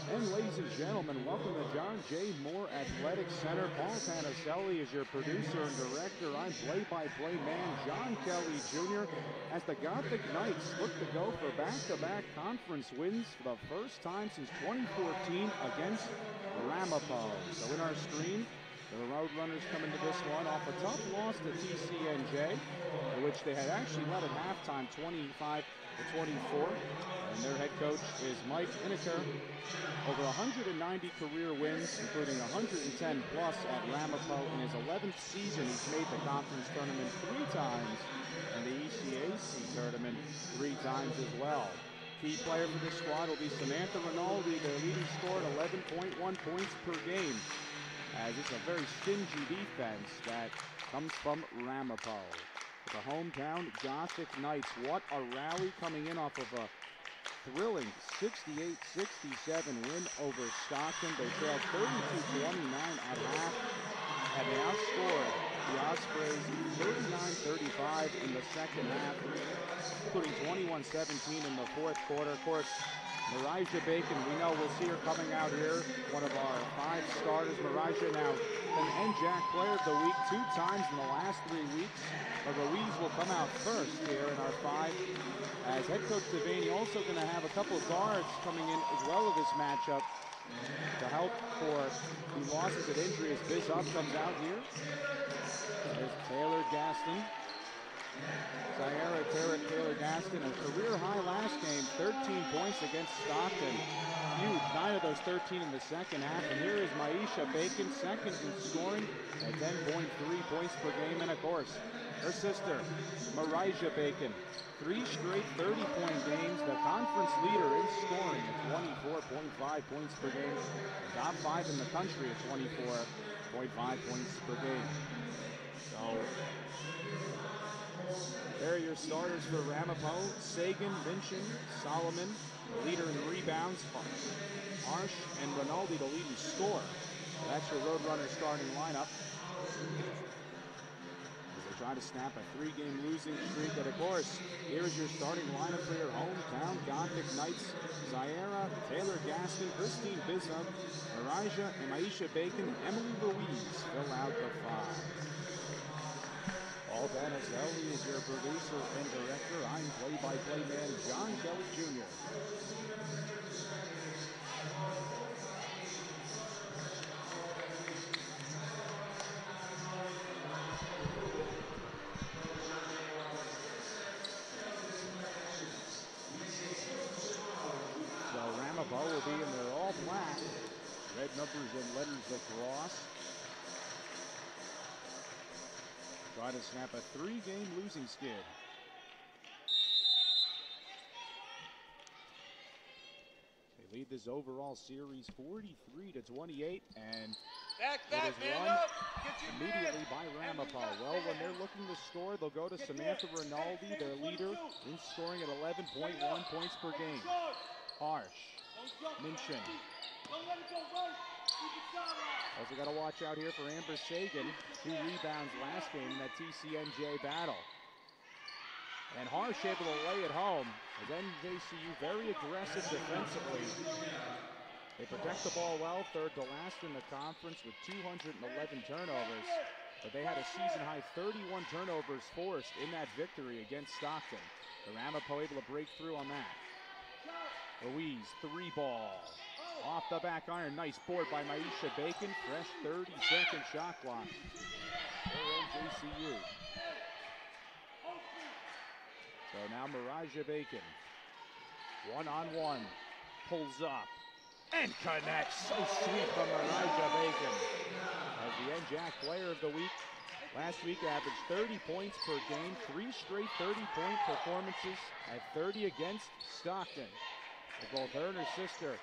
And ladies and gentlemen, welcome to John J. Moore Athletic Center. Paul Tanaselli is your producer and director. I'm play-by-play man John Kelly Jr. as the Gothic Knights look to go for back-to-back conference wins for the first time since 2014 against Ramapo. So in our screen, the Roadrunners come into this one off a tough loss to TCNJ, which they had actually led at halftime 25-24. And their head coach is Mike Inniker. Over 190 career wins, including 110 plus at Ramapo. In his 11th season, he's made the conference tournament 3 times and the ECAC tournament 3 times as well. Key player for this squad will be Samantha Rinaldi, their leading scorer at 11.1 points per game, as it's a very stingy defense that comes from Ramapo. The hometown Gothic Knights, what a rally coming in off of a thrilling 68-67 win over Stockton. They trailed 32-29 at half, and they outscored the Ospreys 39-35 in the second half, including 21-17 in the fourth quarter. Of course, Marija Bacon, we know we'll see her coming out here, one of our 5 starters. Marija now an NJAC Player of the Week 2 times in the last 3 weeks. But Ruiz will come out first here in our 5, as head coach Devaney also going to have a couple of guards coming in as well of this matchup to help for the losses and injury as Biz Up comes out here. There's Taylor Gaston. Zaira Taylor Gaston, a career high last game, 13 points against Stockton. Huge, 9 of those 13 in the second half. And here is Maisha Bacon, second in scoring at 10.3 points per game. And of course, her sister, Marija Bacon, 3 straight 30-point games, the conference leader in scoring at 24.5 points per game. Top 5 in the country at 24.5 points per game. So, there are your starters for Ramapo. Sagan, Minchin, Solomon, the leader in rebounds. Arsh and Rinaldi, the leading scorer. So that's your Roadrunner starting lineup. As they try to snap a 3-game losing streak. And of course, here is your starting lineup for your hometown Gothic Knights. Zaira, Taylor Gaston, Christine Bizum, Marija and Maisha Bacon, and Emily Ruiz fill out the 5. Paul Tanaselli is your producer and director. I'm play-by-play man John Kelly Jr. So Ramapo will be in their all black. Red numbers and letters across. Try to snap a 3-game losing skid. They lead this overall series 43-28, and it is won immediately by Ramapo. Well, when they're looking to score, they'll go to Samantha Rinaldi, their leader, in scoring at 11.1 points per game. Harsh, Minchin. Also got to watch out here for Amber Sagan, 2 rebounds last game in that TCNJ battle. And Harsh able to lay it home as NJCU very aggressive defensively. They protect the ball well, 3rd to last in the conference with 211 turnovers. But they had a season-high 31 turnovers forced in that victory against Stockton. The Ramapo able to break through on that. Ruiz, 3-ball. Off the back iron, nice board by Maisha Bacon. Fresh 30-second shot clock for NJCU. So now Marija Bacon, 1-on-1, pulls up and connects. So sweet from Marija Bacon. As the NJAC Player of the Week, last week averaged 30 points per game, 3 straight 30-point performances at 30 against Stockton. As both her and her sister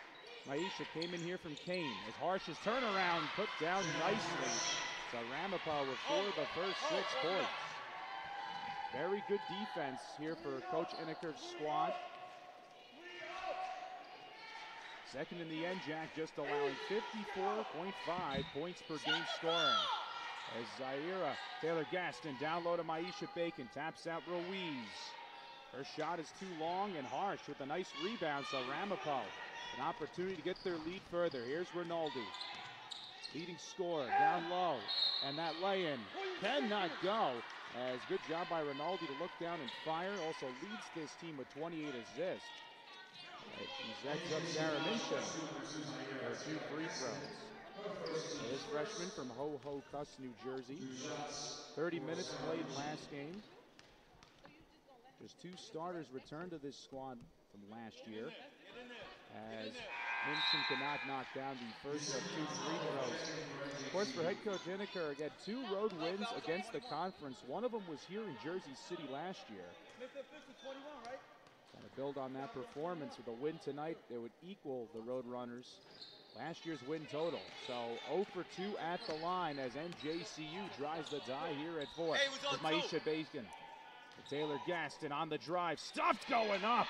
Maisha came in here from Kane as Harsh's turnaround put down nicely. So Ramapo with 4 of the first 6 points. Very good defense here for Coach Inniker's squad. Second in the NJAC, just allowing 54.5 points per game scoring. As Zaira Taylor Gaston down low to Maisha Bacon, taps out Ruiz. Her shot is too long, and Harsh with a nice rebound, so Ramapo An opportunity to get their lead further. Here's Rinaldi. Leading scorer down low. And that lay-in cannot go. As good job by Rinaldi to look down and fire. Also leads this team with 28 assists. He sets up Sarah Minchin for 2 free throws. This freshman from Ho-Ho-Kus, New Jersey. 30 minutes played last game. Just 2 starters returned to this squad from last year. As Minchin cannot knock down the first of 2 free throws. Of course, for head coach Inniker, again, 2 road wins against the conference. One of them was here in Jersey City last year. Trying to build on that performance with a win tonight that would equal the Roadrunners' last year's win total. So 0 for 2 at the line as NJCU drives the die here at 4. With Maisha Bacon. Taylor Gaston on the drive. Stuffed going up.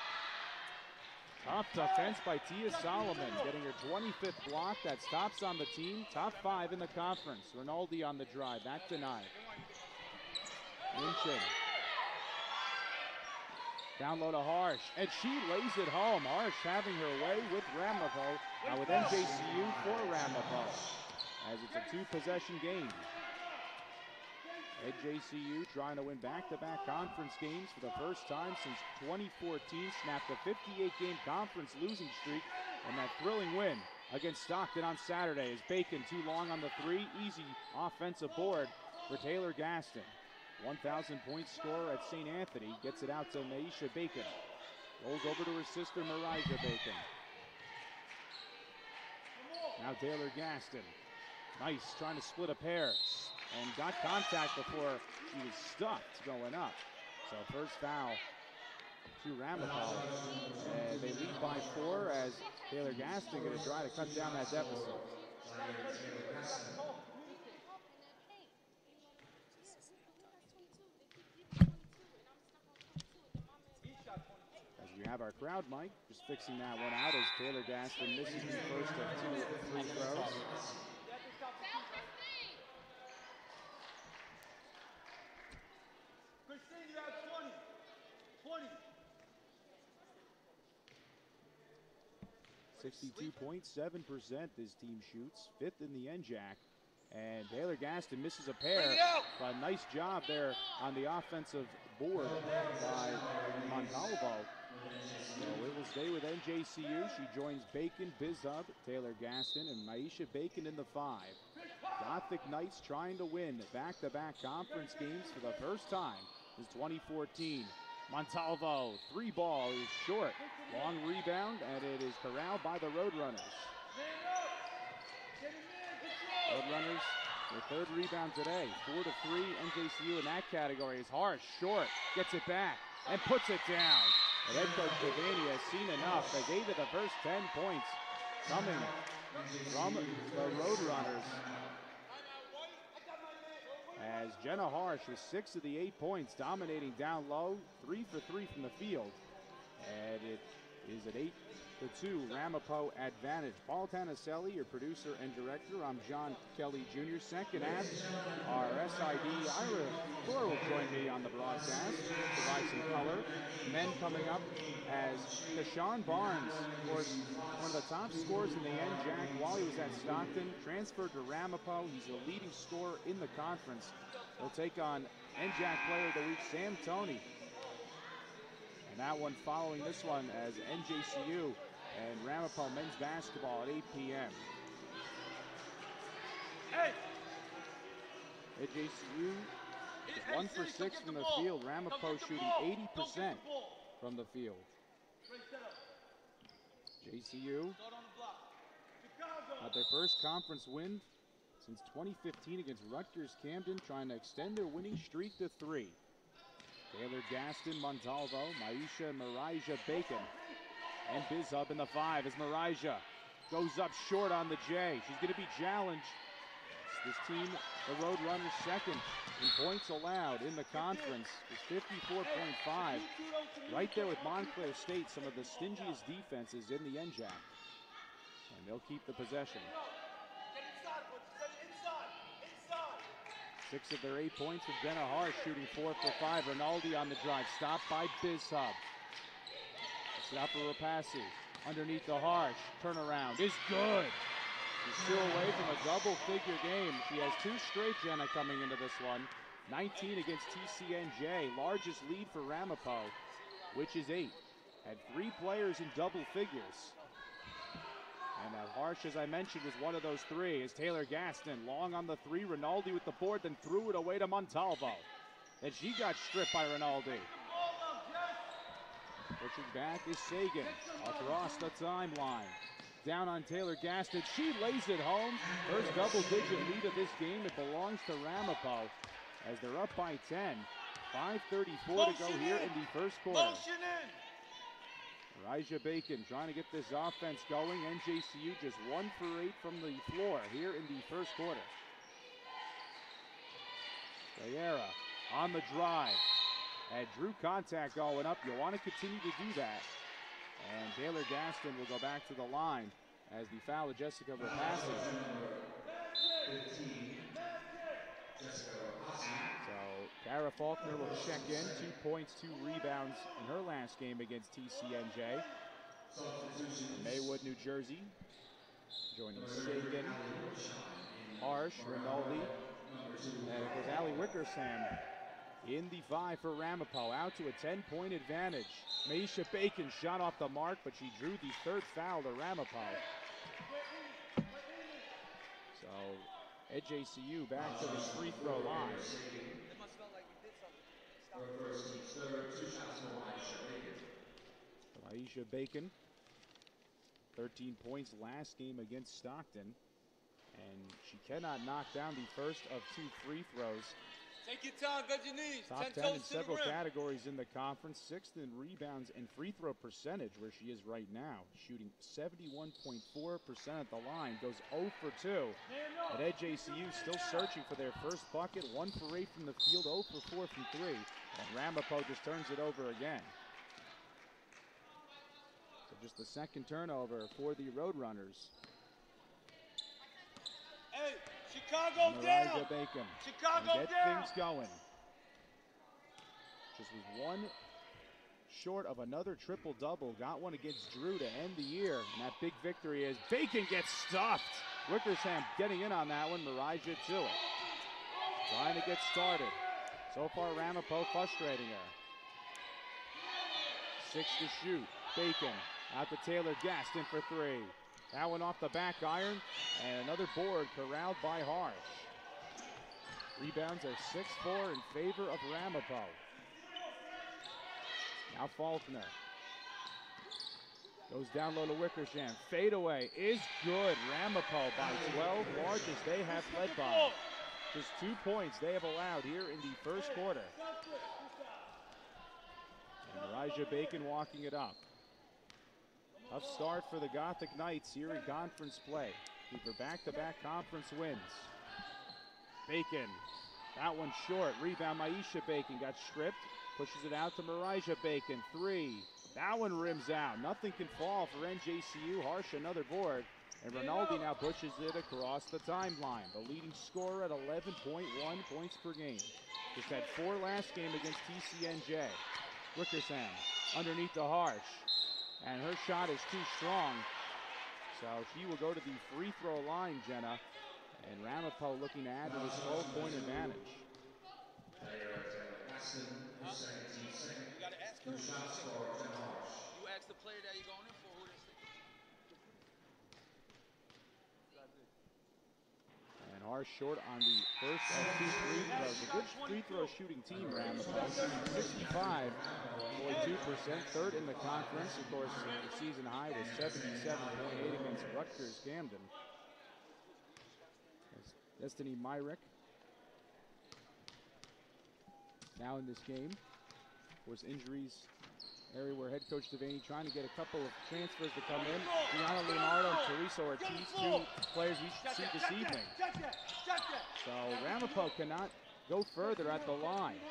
Tough defense by Tia Solomon, getting her 25th block. That's tops on the team, top 5 in the conference. Rinaldi on the drive, back to 9. Minchin. Down low to Harsh, and she lays it home. Harsh having her way with Ramapo. Now with NJCU for Ramapo, as it's a 2-possession game. NJCU trying to win back-to-back conference games for the first time since 2014. Snapped a 58-game conference losing streak, and that thrilling win against Stockton on Saturday as Bacon too long on the 3. Easy offensive board for Taylor Gaston. 1,000-point scorer at St. Anthony. Gets it out to Maisha Bacon. Rolls over to her sister, Marija Bacon. Now Taylor Gaston. Nice, trying to split a pair. And got contact before she was stuffed going up. So first foul to Ramapo. And they lead by 4 as Taylor Gaston going to try to cut down that deficit. As we have our crowd mic, just fixing that one out as Taylor Gaston misses the first of 2 free throws. 62.7% this team shoots, 5th in the NJAC. And Taylor Gaston misses a pair, but nice job there on the offensive board by Montalvo. So it will stay with NJCU. She joins Bacon, Bizhub, Taylor Gaston, and Maisha Bacon in the 5. Gothic Knights trying to win back-to-back conference games for the first time since 2014. Montalvo, 3 ball is short. Long rebound, and it is corralled by the Roadrunners. Roadrunners, their 3rd rebound today. 4 to 3, NJCU in that category is Harsh. Short, gets it back, and puts it down. And head coach Devaney has seen enough as 8 of the first 10 points coming from the Roadrunners. As Jenna Harsh with 6 of the 8 points, dominating down low, 3 for 3 from the field. And it is an 8 to 2 Ramapo advantage. Paul Tanaselli, your producer and director. I'm John Kelly Jr. Second half, our SID Ira Thor will join me on the broadcast, provide some color. Men coming up as Deshaun Barnes, of course, one of the top scorers in the NJAC while he was at Stockton, transferred to Ramapo. He's the leading scorer in the conference. He'll take on NJAC Player of the Week, Sam Toney. And that one following this one as NJCU and Ramapo men's basketball at 8 p.m. NJCU is 1 for 6 from the field. Ramapo shooting 80% from the field. JCU got their first conference win since 2015 against Rutgers Camden, trying to extend their winning streak to 3. Taylor Gaston, Montalvo, Maisha, Marija Bacon, and Bizhub in the 5 as Marija goes up short on the J. She's going to be challenged. This team, the Roadrunners, 2nd in points allowed in the conference, is 54.5. Right there with Montclair State, some of the stingiest defenses in the NJAC. And they'll keep the possession. 6 of their 8 points with Jenna Harsh shooting 4 for 5. Rinaldi on the drive, stopped by Bizhub. It's out for Rapassi. Underneath the Harsh. Turnaround is good. She's 2 away from a double-figure game. She has 2 straight, Jenna, coming into this one. 19 against TCNJ. Largest lead for Ramapo, which is 8. Had 3 players in double figures. And Harsh, as I mentioned, was one of those 3. Is Taylor Gaston long on the 3. Rinaldi with the board, then threw it away to Montalvo. And she got stripped by Rinaldi. Pushing back is Sagan across the timeline. Down on Taylor Gaston. She lays it home. First double-digit lead of this game. It belongs to Ramapo as they're up by 10. 5:34 to go here in the first quarter. Elijah Bacon trying to get this offense going. NJCU just 1 for 8 from the floor here in the first quarter. Guerra on the drive. And drew contact going up. You want to continue to do that. And Taylor Gaston will go back to the line as the foul of Jessica Rapassi. So Kara Faulkner will check in. 2 points, 2 rebounds in her last game against TCNJ. From Maywood, New Jersey. Joining Sagan, Harsh, Rinaldi, and it was Allie Wickersham in the 5 for Ramapo, out to a 10-point advantage. Maisha Bacon shot off the mark, but she drew the 3rd foul to Ramapo. So, NJCU back to the free throw line. Maisha Bacon, 13 points last game against Stockton, and she cannot knock down the first of 2 free throws. Take your time, bend your knees. Top 10 in several categories in the conference. 6th in rebounds and free throw percentage, where she is right now, shooting 71.4% at the line. Goes 0 for 2. At NJCU still searching for their first bucket. 1 for 8 from the field, 0 for 4 from 3. And Ramapo just turns it over again. So just the 2nd turnover for the Roadrunners. Hey, Chicago down. Bacon. Chicago get down. Things going. Just was 1 short of another triple-double. Got one against Drew to end the year. And that big victory is Bacon gets stuffed. Wickersham getting in on that one. Marija to it. Trying to get started. So far, Ramapo frustrating her. 6 to shoot. Bacon out to Taylor Gaston for 3. That one off the back iron, and another board corralled by Harsh. Rebounds are 6-4 in favor of Ramapo. Now Faulkner. Goes down low to Wickersham. Fadeaway is good. Ramapo by 12, largest they have led by. Just 2 points they have allowed here in the first quarter. And Marija Bacon walking it up. Tough start for the Gothic Knights here in conference play. For back-to-back conference wins. Bacon, that one short. Rebound, Maisha Bacon got stripped. Pushes it out to Marija Bacon. 3. That one rims out. Nothing can fall for NJCU. Harsh another board. And Rinaldi now pushes it across the timeline. The leading scorer at 11.1 points per game. Just had 4 last game against TCNJ. Wickersham underneath the Harsh. And her shot is too strong. So she will go to the free throw line, Jenna. And Ramapo looking to add to this 12-point advantage. You got to ask her. You ask the player that you're going in for who they say. And Harsh short on the first of 2 free throws. A good free throw shooting team, Ramapo. 65.2%, 3rd in the conference. Of course, the season high was 77.8 against Rutgers Camden. That's Destiny Myrick now in this game. Of course, injuries, area where head coach Devaney trying to get a couple of transfers to come in. Gianna Leonardo and Teresa Ortiz, 2 players we see this evening. So Ramapo cannot go further at the line.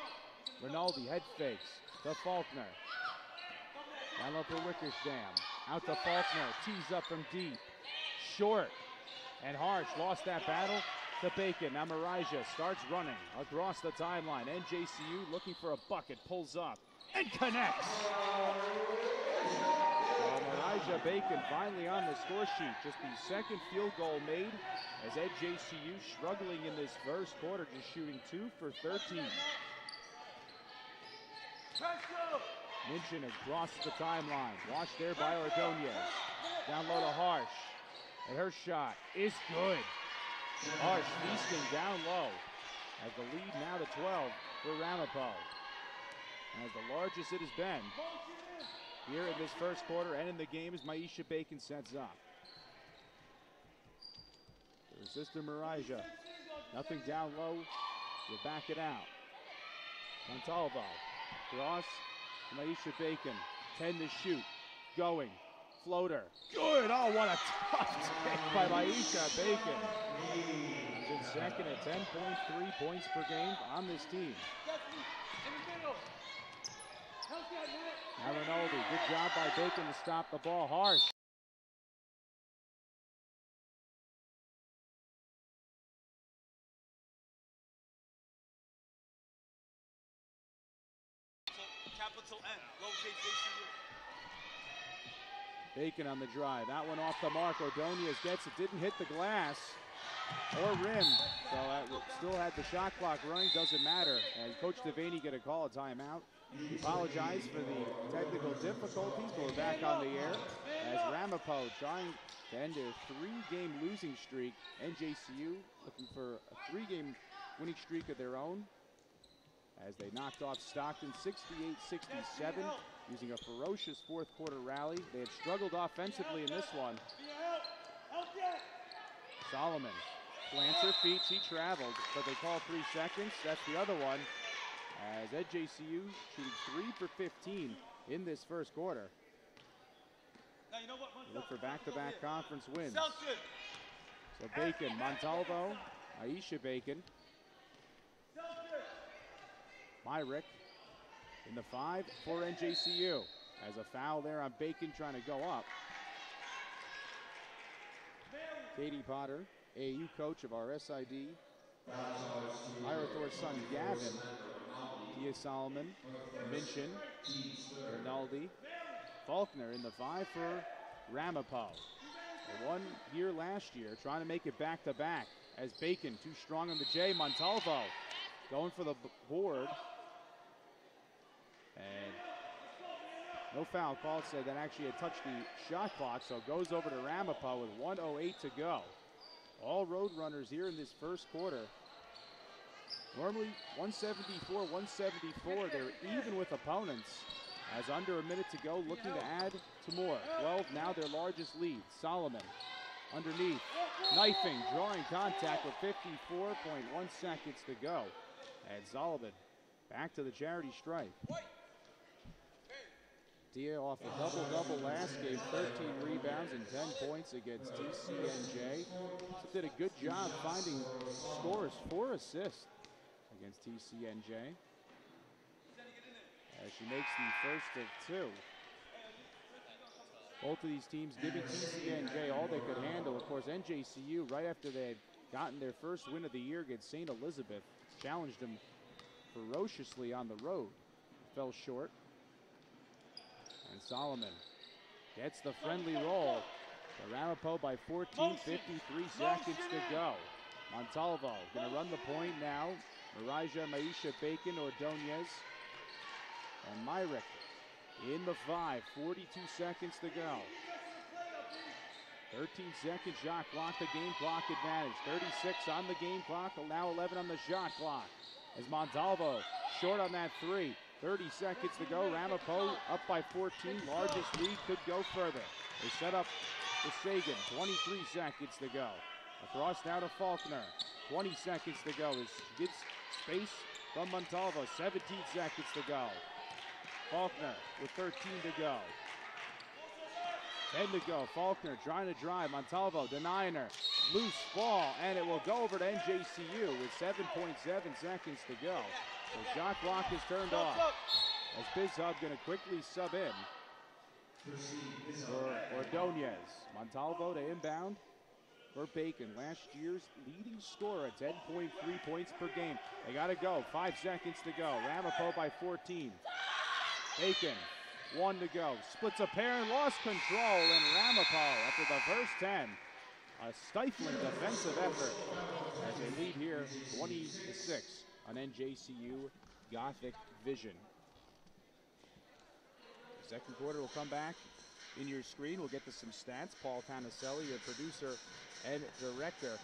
Rinaldi head fakes to Faulkner. Down low for Wickersham. Out to Faulkner, tees up from deep. Short, and Harsh lost that battle to Bacon. Now Marija starts running across the timeline. NJCU looking for a bucket, pulls up and connects. So Marija Maisha Bacon finally on the score sheet. Just the second field goal made as JCU struggling in this first quarter, just shooting 2 for 13. Minchin has crossed the timeline. Watched there by Ordonez. Down low to Harsh. And her shot is good. Harsh feasting down low. As the lead now to 12 for Ramapo. As the largest it has been here in this first quarter and in the game as Maisha Bacon sets up. Her sister Marija. Nothing down low. You'll back it out. Montalvo. Cross. Maisha Bacon. 10 to shoot. Going. Floater. Good. Oh, what a tough take by Maisha Bacon. She's in second at 10.3 points per game on this team. Now Rinaldi. Good job by Bacon to stop the ball. Harsh. Capital N, lowercase JCU. Bacon on the drive. That one off the mark. Ordonez gets it. Didn't hit the glass or rim. So that still had the shot clock running. Doesn't matter. And Coach Devaney get a call, a timeout. We apologize for the technical difficulties, but we're back on the air as Ramapo trying to end a 3-game losing streak. NJCU looking for a 3-game winning streak of their own as they knocked off Stockton 68-67 using a ferocious fourth quarter rally. They had struggled offensively in this one. Solomon plants her feet. She traveled, but they call 3 seconds. That's the other one. As JCU shooting 3 for 15 in this first quarter. Look for back-to-back conference wins. So Bacon, Montalvo, Maisha Bacon. Myrick in the 5 for NJCU. As a foul there on Bacon trying to go up. Katie Potter, AAU coach of our SID. Irathor's son Gavin. Tia Solomon, Minchin, Rinaldi, Faulkner in the 5 for Ramapo. They won here last year, trying to make it back-to-back as Bacon too strong on the J. Montalvo going for the board. And no foul call, said that actually had touched the shot clock, so it goes over to Ramapo with 1:08 to go. All road runners here in this first quarter. Normally 174, 174. They're even with opponents as under a minute to go, looking to add to more. 12 now their largest lead. Solomon underneath, knifing, drawing contact with 54.1 seconds to go. And Solomon back to the charity stripe. Dia off a double-double last game, 13 rebounds and 10 points against TCNJ. So did a good job finding scores, 4 assists against TCNJ. As she makes the first of 2. Both of these teams giving TCNJ all they could handle. Of course, NJCU, right after they had gotten their first win of the year against St. Elizabeth, challenged them ferociously on the road. Fell short. And Solomon gets the friendly roll. The Ramapo by 14, 53 seconds to go. Montalvo gonna run the point now. Marija, Maisha Bacon, Ordonez, and Myrick in the 5, 42 seconds to go. 13-second shot clock, the game clock advantage. 36 on the game clock, now 11 on the shot clock. As Montalvo short on that 3. 30 seconds to go. Ramapo up by 14. Largest lead, could go further. They set up to Sagan. 23 seconds to go. Across now to Faulkner. 20 seconds to go. As she gets space from Montalvo. 17 seconds to go. Faulkner with 13 to go. 10 to go. Faulkner trying to drive. Montalvo denying her. Loose ball, and it will go over to NJCU with 7.7 seconds to go. The shot clock is turned off. As Bizhub going to quickly sub in for Ordonez. Montalvo to inbound for Bacon. Last year's leading scorer at 10.3 points per game. They got to go. 5 seconds to go. Ramapo by 14. Bacon 1 to go. Splits a pair and lost control, and Ramapo, after the first 10, a stifling defensive effort as they lead here 20-6 on NJCU Gothic Vision. The second quarter will come back in your screen. We'll get to some stats. Paul Tanaselli, your producer and director,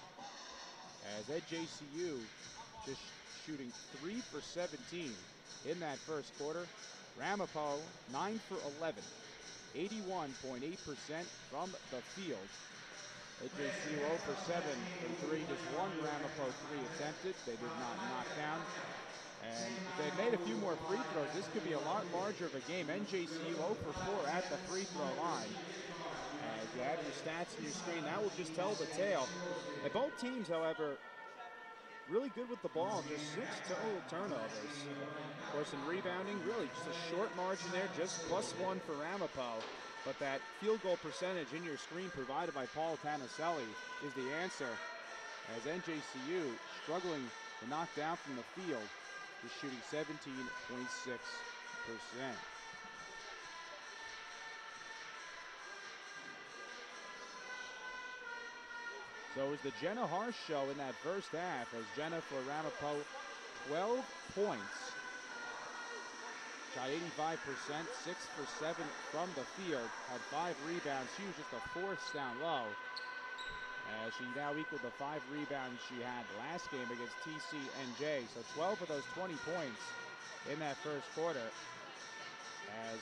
as NJCU just shooting 3 for 17 in that first quarter. Ramapo 9 for 11, 81.8% from the field. NJCU 0 for 7 from 3, just one Ramapo 3 attempted. They did not knock down. And if they made a few more free throws, this could be a lot larger of a game. NJCU 0 for 4 at the free throw line. As you have your stats on your screen, that will just tell the tale. And both teams, however, really good with the ball, just 6 total turnovers. Of course, in rebounding, really just a short margin there, just +1 for Ramapo. But that field goal percentage in your screen provided by Paul Tanaselli is the answer, as NJCU struggling to knock down from the field, just shooting 17.6%. So it was the Jenna Harsh show in that first half, as Jenna for Ramapo, 12 points. Shot 85%, 6 for 7 from the field, had 5 rebounds. She was just a force down low, as she now equaled the 5 rebounds she had last game against TCNJ. So 12 of those 20 points in that first quarter, as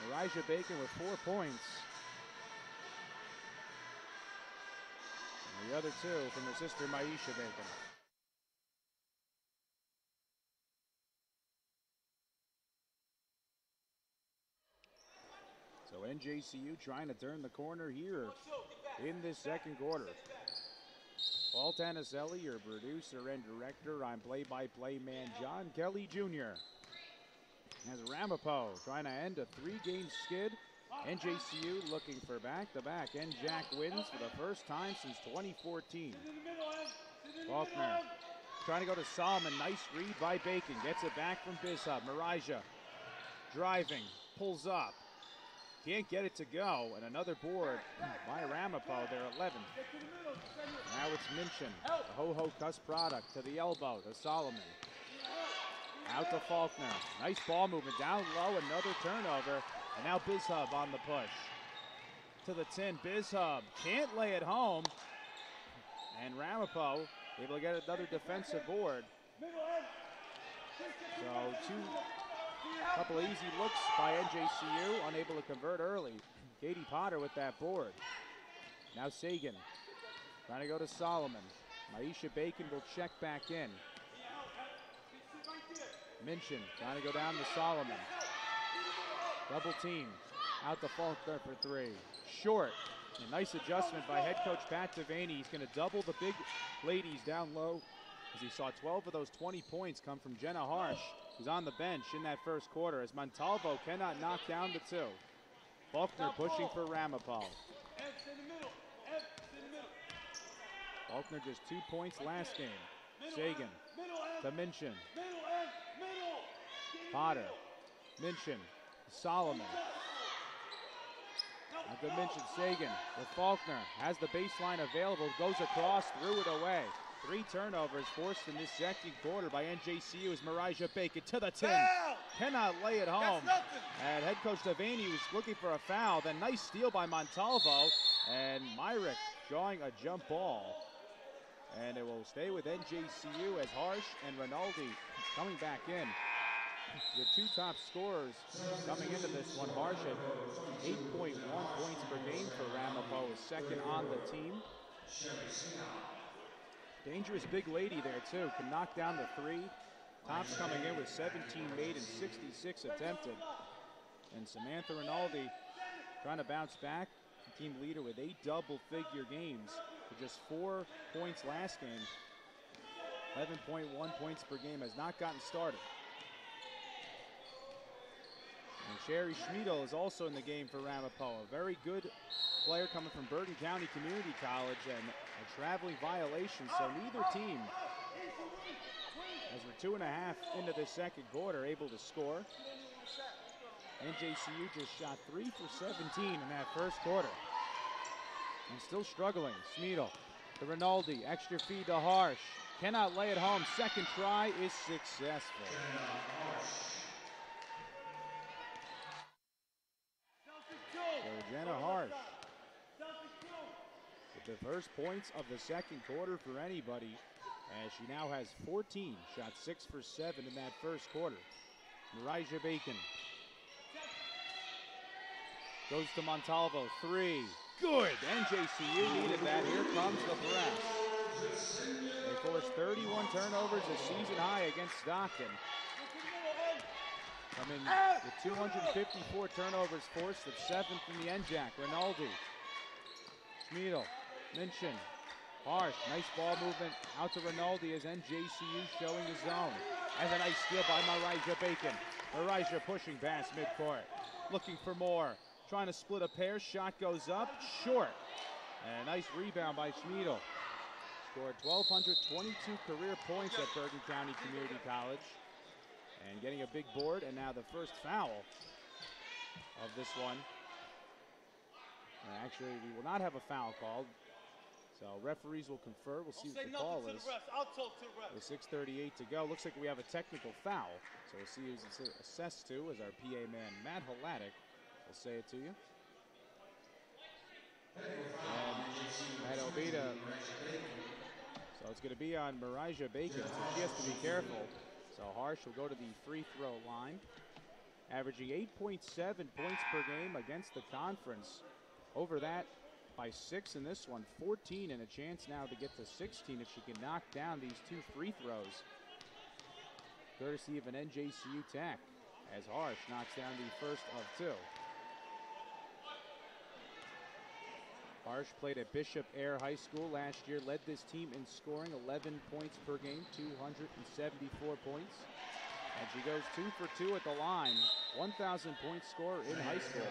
Marisha Bacon with 4 points. And the other 2 from her sister Maisha Bacon. So NJCU trying to turn the corner here in this second quarter. Paul Tanaselli, your producer and director. I'm play-by-play man John Kelly Jr. As Ramapo trying to end a 3-game skid. NJCU looking for back-to-back NJAC wins for the first time since 2014. Faulkner trying to go to Solomon. Nice read by Bacon. Gets it back from Bizhub. Marisha driving, pulls up. Can't get it to go, and another board by Ramapo, their 11th. Now it's Minchin, the Ho-Ho Cuss product, to the elbow, to Solomon. Out to Faulkner. Nice ball movement, down low, another turnover, and now Bizhub on the push. To the 10, Bizhub can't lay it home, and Ramapo able to get another defensive board. So couple of easy looks by NJCU, unable to convert early. Katie Potter with that board. Now Sagan trying to go to Solomon. Maisha Bacon will check back in. Minchin trying to go down to Solomon. Double team. Out to Faulkner for 3. Short. A nice adjustment by head coach Pat Devaney. He's going to double the big ladies down low, as he saw 12 of those 20 points come from Jenna Harsh, who's on the bench in that first quarter, as Montalvo cannot knock down the 2. Faulkner pushing for Ramapo. Faulkner just 2 points last game. Sagan to Minchin. Potter. Minchin. Solomon. Not to mention Sagan with Faulkner. Has the baseline available. Goes across, threw it away. 3 turnovers forced in this second quarter by NJCU as Marisha Bacon to the 10. Cannot lay it home. And head coach Devaney was looking for a foul. Then nice steal by Montalvo. And Myrick drawing a jump ball. And it will stay with NJCU as Harsh and Rinaldi coming back in. The 2 top scorers coming into this one. Harsh at 8.1 points per game for Ramapo, is second on the team. Dangerous big lady there too, can knock down the 3. Tops coming in with 17 made and 66 attempted. And Samantha Rinaldi trying to bounce back. Team leader with 8 double-figure games for just 4 points last game. 11.1 points per game, has not gotten started. And Sherry Schmiedel is also in the game for Ramapo, a very good player coming from Bergen County Community College, and a traveling violation, so neither team has 2.5 into the second quarter, able to score. NJCU just shot 3 for 17 in that first quarter. And still struggling. Smeedle to Rinaldi. Extra feed to Harsh. Cannot lay it home. Second try is successful. So Jenna Harsh with the first points of the second quarter for anybody, as she now has 14. Shot 6 for 7 in that first quarter. Marija Bacon goes to Montalvo. 3. Good. NJCU needed that. Here comes the press. They forced 31 turnovers, a season high against Stockton. Coming with 254 turnovers forced, at 7th in the NJAC. Rinaldi, Smeedle, Minchin, Harsh, nice ball movement out to Rinaldi as NJCU showing the zone. As a nice steal by Marija Bacon. Marija pushing past midcourt, looking for more. Trying to split a pair, shot goes up, short. And a nice rebound by Smeedle. Scored 1,222 career points at Bergen County Community College. And getting a big board, and now the first foul of this one. And actually, we will not have a foul called. So referees will confer. We'll see what the call is. I'll talk to the refs. With 6:38 to go, looks like we have a technical foul. So we'll see who's assessed to, as our PA man, Matt Halatic, will say it to you. And that'll be to, so it's going to be on Marija Bacon, so she has to be careful. So Harsh will go to the free throw line, averaging 8.7 points per game against the conference. Over that by 6 in this one, 14, and a chance now to get to 16 if she can knock down these 2 free throws, courtesy of an NJCU tack, as Harsh knocks down the first of 2. Harsh played at Bishop Air High School last year, led this team in scoring, 11 points per game, 274 points. And she goes 2 for 2 at the line, 1,000 point scorer in high school.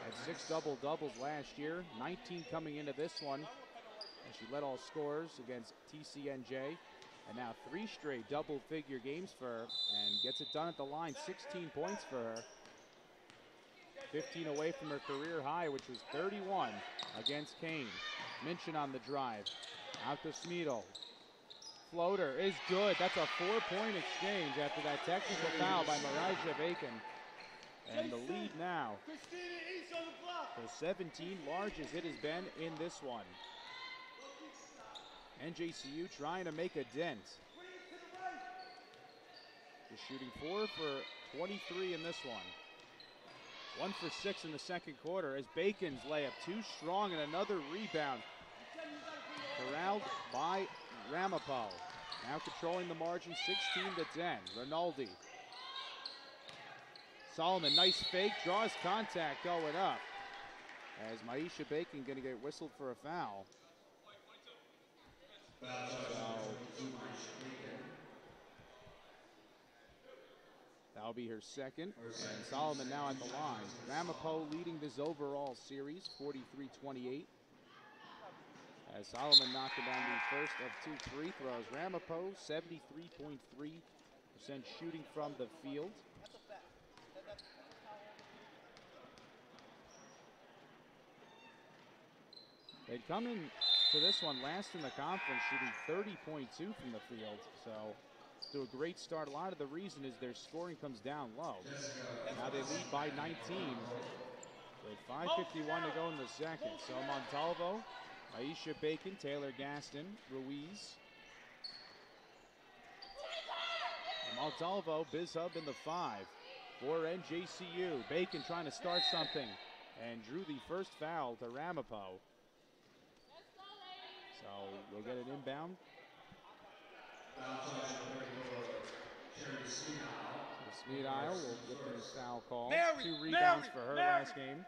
Had 6 double-doubles last year, 19 coming into this one. And she led all scorers against TCNJ. And now 3 straight double-figure games for her, and gets it done at the line, 16 points for her. 15 away from her career high, which was 31 against Kane. Minchin on the drive. Out to Smeedle. Floater is good. That's a 4-point exchange after that technical foul by Marija Bacon. And the lead now for 17, large as it has been in this one. NJCU trying to make a dent. Just shooting 4 for 23 in this one. 1 for 6 in the second quarter as Bacon's layup too strong, and another rebound. Corralled by Ramapo. Now controlling the margin, 16-10. Rinaldi. Solomon, nice fake, draws contact going up. As Maisha Bacon going to get whistled for a foul. That'll be her second. And Solomon now at the line. Ramapo leading this overall series, 43-28. As Solomon knocking down the first of 2 free throws. Ramapo, 73.3% shooting from the field. They'd come in to this one last in the conference, shooting 30.2 from the field. So, to a great start. A lot of the reason is their scoring comes down low. Now they lead by 19 with 5:51 to go in the second. So Montalvo, Aisha Bacon, Taylor Gaston, Ruiz. And Montalvo, Biz Hub in the 5 for NJCU. Bacon trying to start something and drew the first foul to Ramapo. So we'll get an inbound. Smeed Isle will get the foul call. 2 rebounds for her last game.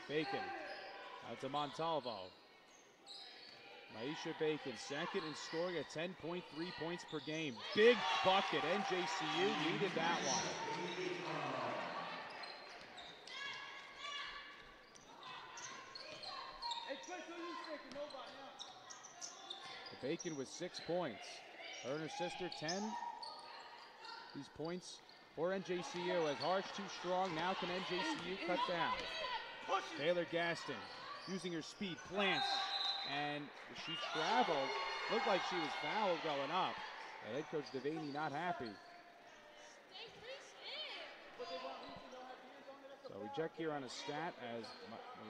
Bacon out to Montalvo. Maisha Bacon, second in scoring at 10.3 points per game. Big bucket. NJCU needed that one. Bacon with 6 points. Her and her sister 10. These points for NJCU as Harsh too strong. Now can NJCU cut down? Taylor Gaston using her speed, plants, and she traveled. Looked like she was fouled going up. And head coach Devaney not happy. So we check here on a stat as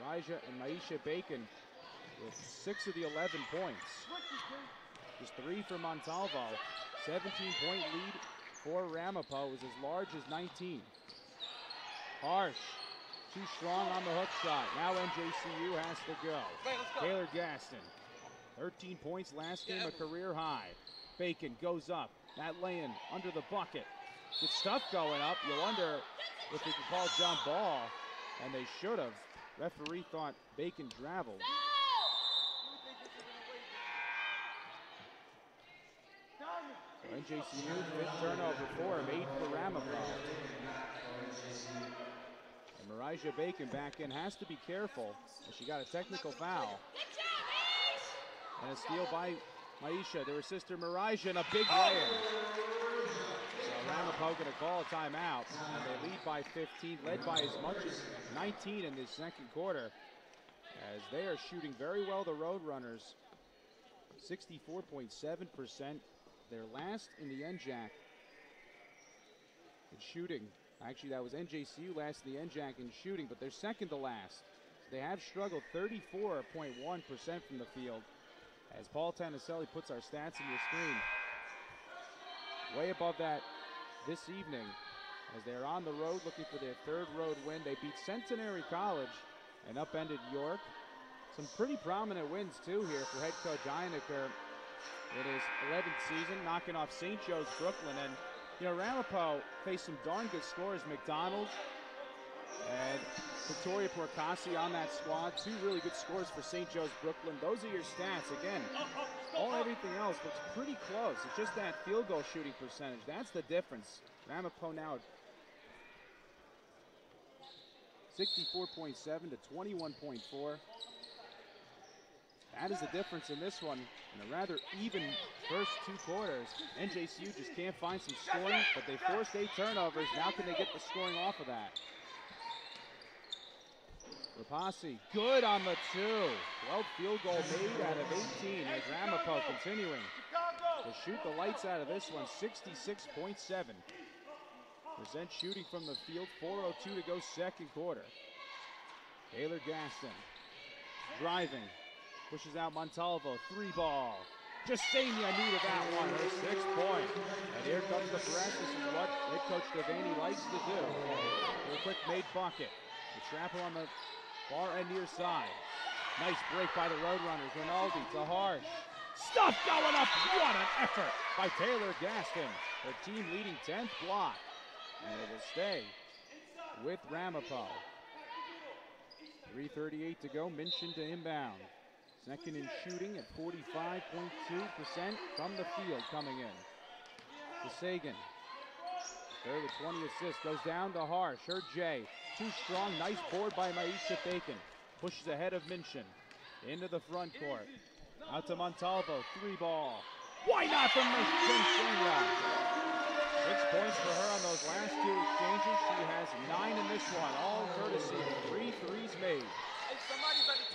Marijah and Maisha Bacon with 6 of the 11 points. Just 3 for Montalvo. 17-point lead for Ramapo is as large as 19. Harsh, too strong on the hook shot. Now NJCU has to go. Taylor Gaston, 13 points last game, a career high. Bacon goes up. That lay-in under the bucket. Good stuff going up. You wonder if they could call jump ball, and they should have. Referee thought Bacon traveled. So NJCU, 5th turnover for him, 8 for Ramapo. And Marijah Bacon back in has to be careful. She got a technical foul. And a steal by Maisha, their sister Marijah, and a big lay-in. So Ramapo going to call a timeout, and they lead by 15, led by as much as 19 in this second quarter, as they are shooting very well, the Roadrunners. 64.7%. They're last in the NJAC in shooting. Actually, that was NJCU last in the NJAC in shooting, but they're second to last. They have struggled 34.1% from the field. As Paul Tanaselli puts our stats in your screen. Way above that this evening as they're on the road looking for their 3rd road win. They beat Centenary College and upended York. Some pretty prominent wins too here for head coach Einiker in his 11th season, knocking off St. Joe's Brooklyn. And you know, Ramapo faced some darn good scorers. McDonald and Victoria Porcasi on that squad. 2 really good scores for St. Joe's Brooklyn. Those are your stats. Again, everything else looks pretty close. It's just that field goal shooting percentage. That's the difference. Ramapo now 64.7 to 21.4. That is the difference in this one. In a rather even first 2 quarters. NJCU just can't find some scoring, but they forced 8 turnovers. Now can they get the scoring off of that? Rapasi, good on the 2. 12th field goal made out of 18 as Ramapo continuing to shoot the lights out of this one. 66.7% shooting from the field. 4:02 to go second quarter. Taylor Gaston driving, pushes out Montalvo. 3 ball. Jasenia needed that one. Her 6th point. And here comes the press. This is what head coach Devaney likes to do. For a quick made bucket. The trapper on the far end near side. Nice break by the Roadrunners. Rinaldi to Harsh. Stuff going up. What an effort by Taylor Gaston. Her team leading 10th block. And it will stay with Ramapo. 3:38 to go. Minchin to inbound. Second in shooting at 45.2% from the field coming in. To Sagan. Third with 20 assists. Goes down to Harsh. Her J. Too strong. Nice board by Maisha Bacon. Pushes ahead of Minchin. Into the front court. Out to Montalvo. 3 ball. Why not from Minchin? 6 points for her on those last 2 exchanges. She has 9 in this one. All courtesy of 3 threes made.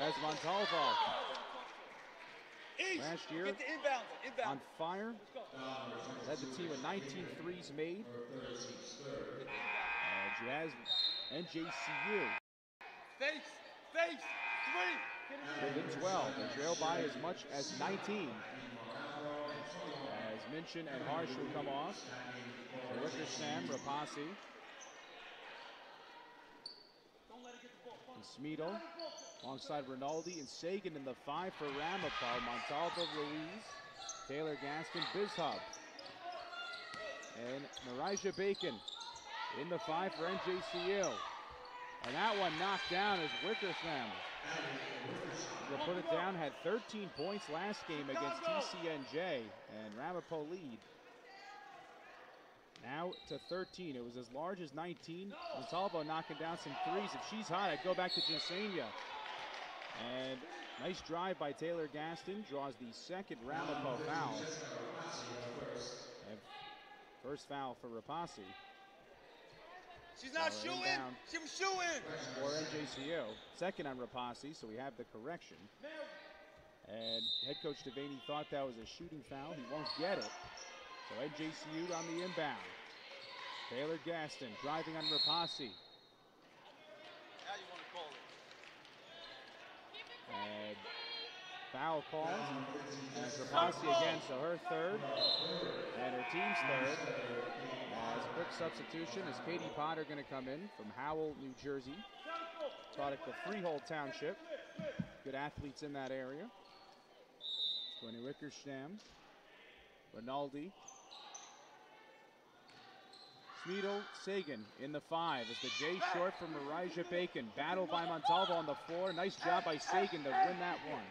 As Montalvo last year on fire. Led the team with 19 threes made. And she has NJCU within 12. They trail by as much as 19. As Minchin and Harsh will come off. So Wicker Sam, Rapasi. And Smeedle alongside Rinaldi and Sagan in the 5 for Ramapo. Montalvo, Ruiz, Taylor Gaston, Bizhub. And Marijah Bacon in the 5 for NJCU. And that one knocked down as Wickersham will put it down. Had 13 points last game against TCNJ, and Ramapo lead now to 13. It was as large as 19. Montalvo knocking down some threes. If she's hot, I'd go back to Jasenia. And nice drive by Taylor Gaston, draws the second Ramapo foul. And first foul for Rapasi. She's not shooting. She was shooting. For NJCU. Second on Rapasi, so we have the correction. And head coach Devaney thought that was a shooting foul. He won't get it. So NJCU on the inbound. Taylor Gaston driving on Rapasi. How you want to call it? And foul calls. And Rapasi again, so her third. And her team's third. As a quick substitution is Katie Potter going to come in from Howell, New Jersey. Taught at the Freehold Township. Good athletes in that area. Going to Wickersham. Rinaldi. Smeedle, Sagan in the 5 as the J short from Marijah Bacon. Battle by Montalvo on the floor. Nice job by Sagan to win that one.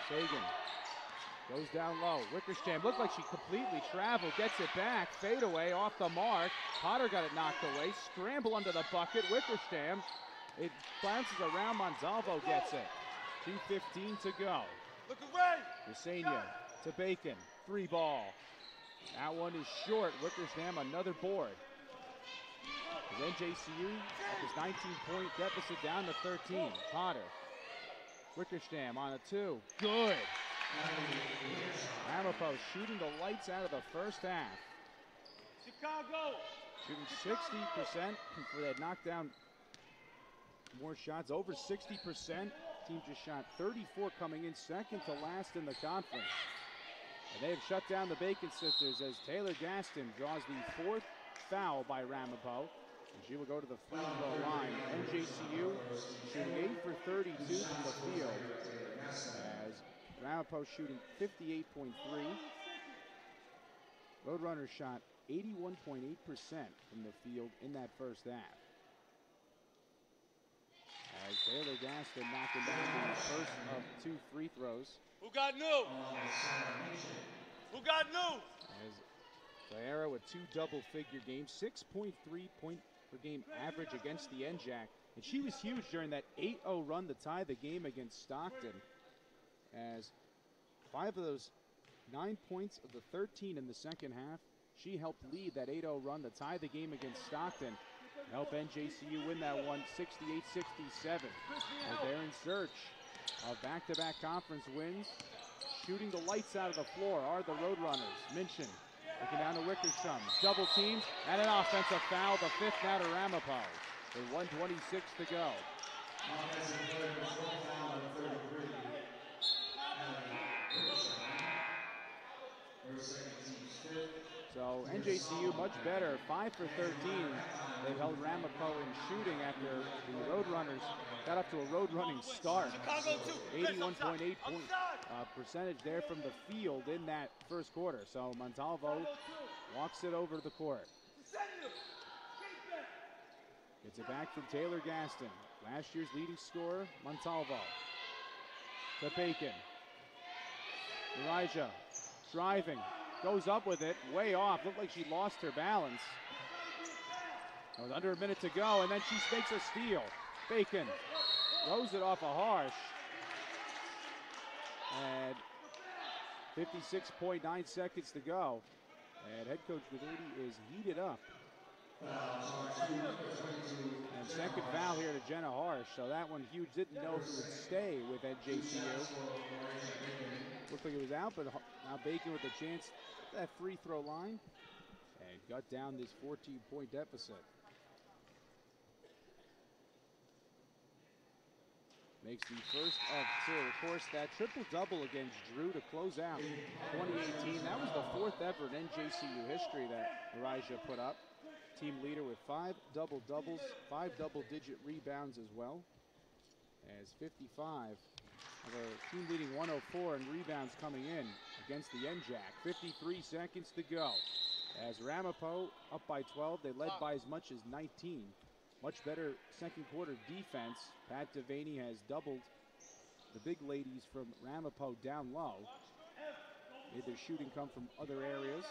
Sagan goes down low. Wickersham looked like she completely traveled. Gets it back. Fade away off the mark. Potter got it knocked away. Scramble under the bucket. Wickersham. It bounces around. Montalvo gets it. 2:15 to go. Look away. Yesenia to Bacon. 3 ball. That one is short. Wickersham another board. As NJCU up his 19-point deficit down to 13. Potter. Wickersham on a 2. Good. Ramapo shooting the lights out of the first half. Chicago. Shooting 60%. They had knocked down more shots. Over 60%. Team just shot 34 coming in, second to last in the conference. And they have shut down the Bacon sisters as Taylor Gaston draws the 4th foul by Ramapo. And she will go to the free throw line. NJCU shooting 8 for 32 from the field. As Ramapo shooting 58.3. Roadrunners shot 81.8% from the field in that first half. As Taylor Gaston knocking down the first of 2 free throws. Who got new? Who got new? As Thyera with 2 double-figure games, 6.3 point per game average against the NJAC. And she was huge during that 8-0 run to tie the game against Stockton. As 5 of those 9 points of the 13 in the second half, she helped lead that 8-0 run to tie the game against Stockton. Help NJCU win that one 68-67. As they're in search of back-to-back conference wins. Shooting the lights out of the floor are the Roadrunners. Minchin looking down to Wickersham. Double teams and an offensive foul. The 5th now to Ramapo. With 1:26 to go. So NJCU much better, 5 for 13. They've held Ramapo in shooting after the Roadrunners got up to a road running start. 81.8 percentage there from the field in that first quarter. So Montalvo walks it over the court. Gets it back from Taylor Gaston. Last year's leading scorer, Montalvo. To Bacon. Marijah driving. Goes up with it, way off. Looked like she lost her balance. It was under a minute to go, and then she makes a steal. Bacon throws it off a harsh. And 56.9 seconds to go. And head coach Devaney is heated up. And second foul here to Jenna Harsh. So that one huge. Didn't know if it would stay with NJCU. Looked like it was out, but now Bacon with a chance at that free throw line. And got down this 14-point deficit. Makes the first of 2. Of course, that triple-double against Drew to close out 2018. That was the 4th ever in NJCU history that Marijah put up. Team leader with 5 double-doubles, 5 double-digit rebounds as well. As 55 of a team leading 104 in rebounds coming in against the NJAC. 53 seconds to go. As Ramapo up by 12, they led by as much as 19. Much better second quarter defense. Pat Devaney has doubled the big ladies from Ramapo down low. Made their shooting come from other areas.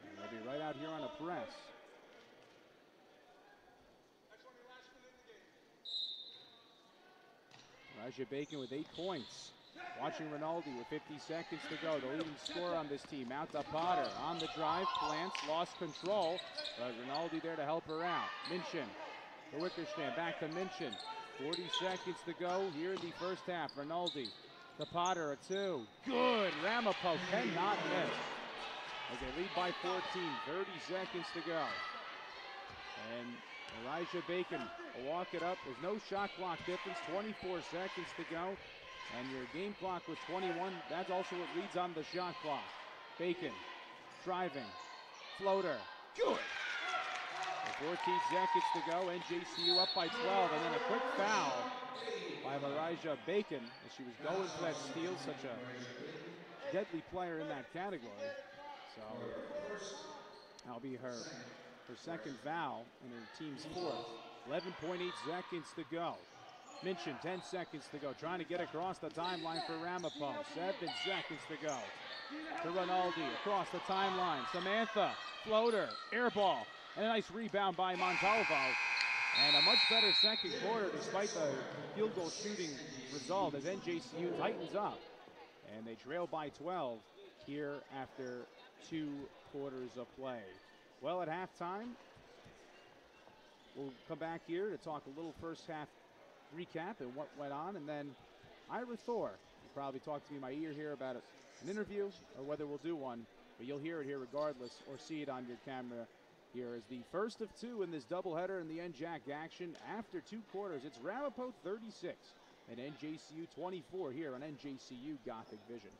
And they'll be right out here on a press. Elijah Bacon with 8 points. Watching Rinaldi with 50 seconds to go. The leading scorer on this team. Out to Potter. On the drive. Plants. Lost control. But Rinaldi there to help her out. Minchin. The Wickersham. Back to Minchin. 40 seconds to go here in the first half. Rinaldi. The Potter. A 2. Good. Ramapo cannot miss. As they lead by 14. 30 seconds to go. And Elijah Bacon will walk it up. There's no shot clock difference. 24 seconds to go. And your game clock with 21, that's also what reads on the shot clock. Bacon, driving, floater, good. 14 seconds to go, NJCU up by 12, and then a quick foul by Elijah Bacon as she was going for that steal, such a deadly player in that category. So that'll be her second foul and her team's fourth. 11.8 seconds to go. Minchin, 10 seconds to go, trying to get across the timeline for Ramapo. 7 seconds to go. To Rinaldi, across the timeline. Samantha, floater, air ball, and a nice rebound by Montalvo. And a much better second quarter despite the field goal shooting result as NJCU tightens up. And they trail by 12 here after 2 quarters of play. Well, at halftime, we'll come back here to talk a little first half recap and what went on, and then Ira Thor will probably talk to me in my ear here about an interview or whether we'll do one, but you'll hear it here regardless or see it on your camera here as the first of 2 in this doubleheader in the NJAC action after 2 quarters. It's Ramapo 36 and NJCU 24 here on NJCU Gothic Vision.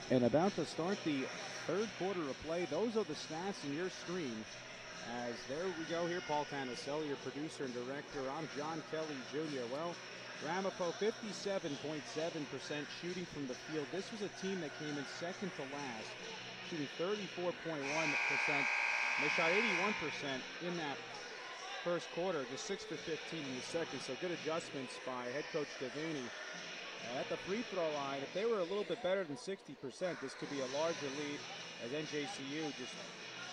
And about to start the third quarter of play. Those are the stats in your screen. As there we go here, Paul Tanaselli, your producer and director. I'm John Kelly Jr. Well, Ramapo 57.7% shooting from the field. This was a team that came in second to last, shooting 34.1%. They shot 81% in that first quarter, just 6 for 15 in the second. So good adjustments by head coach Devaney. At the free throw line, if they were a little bit better than 60%, this could be a larger lead, as NJCU just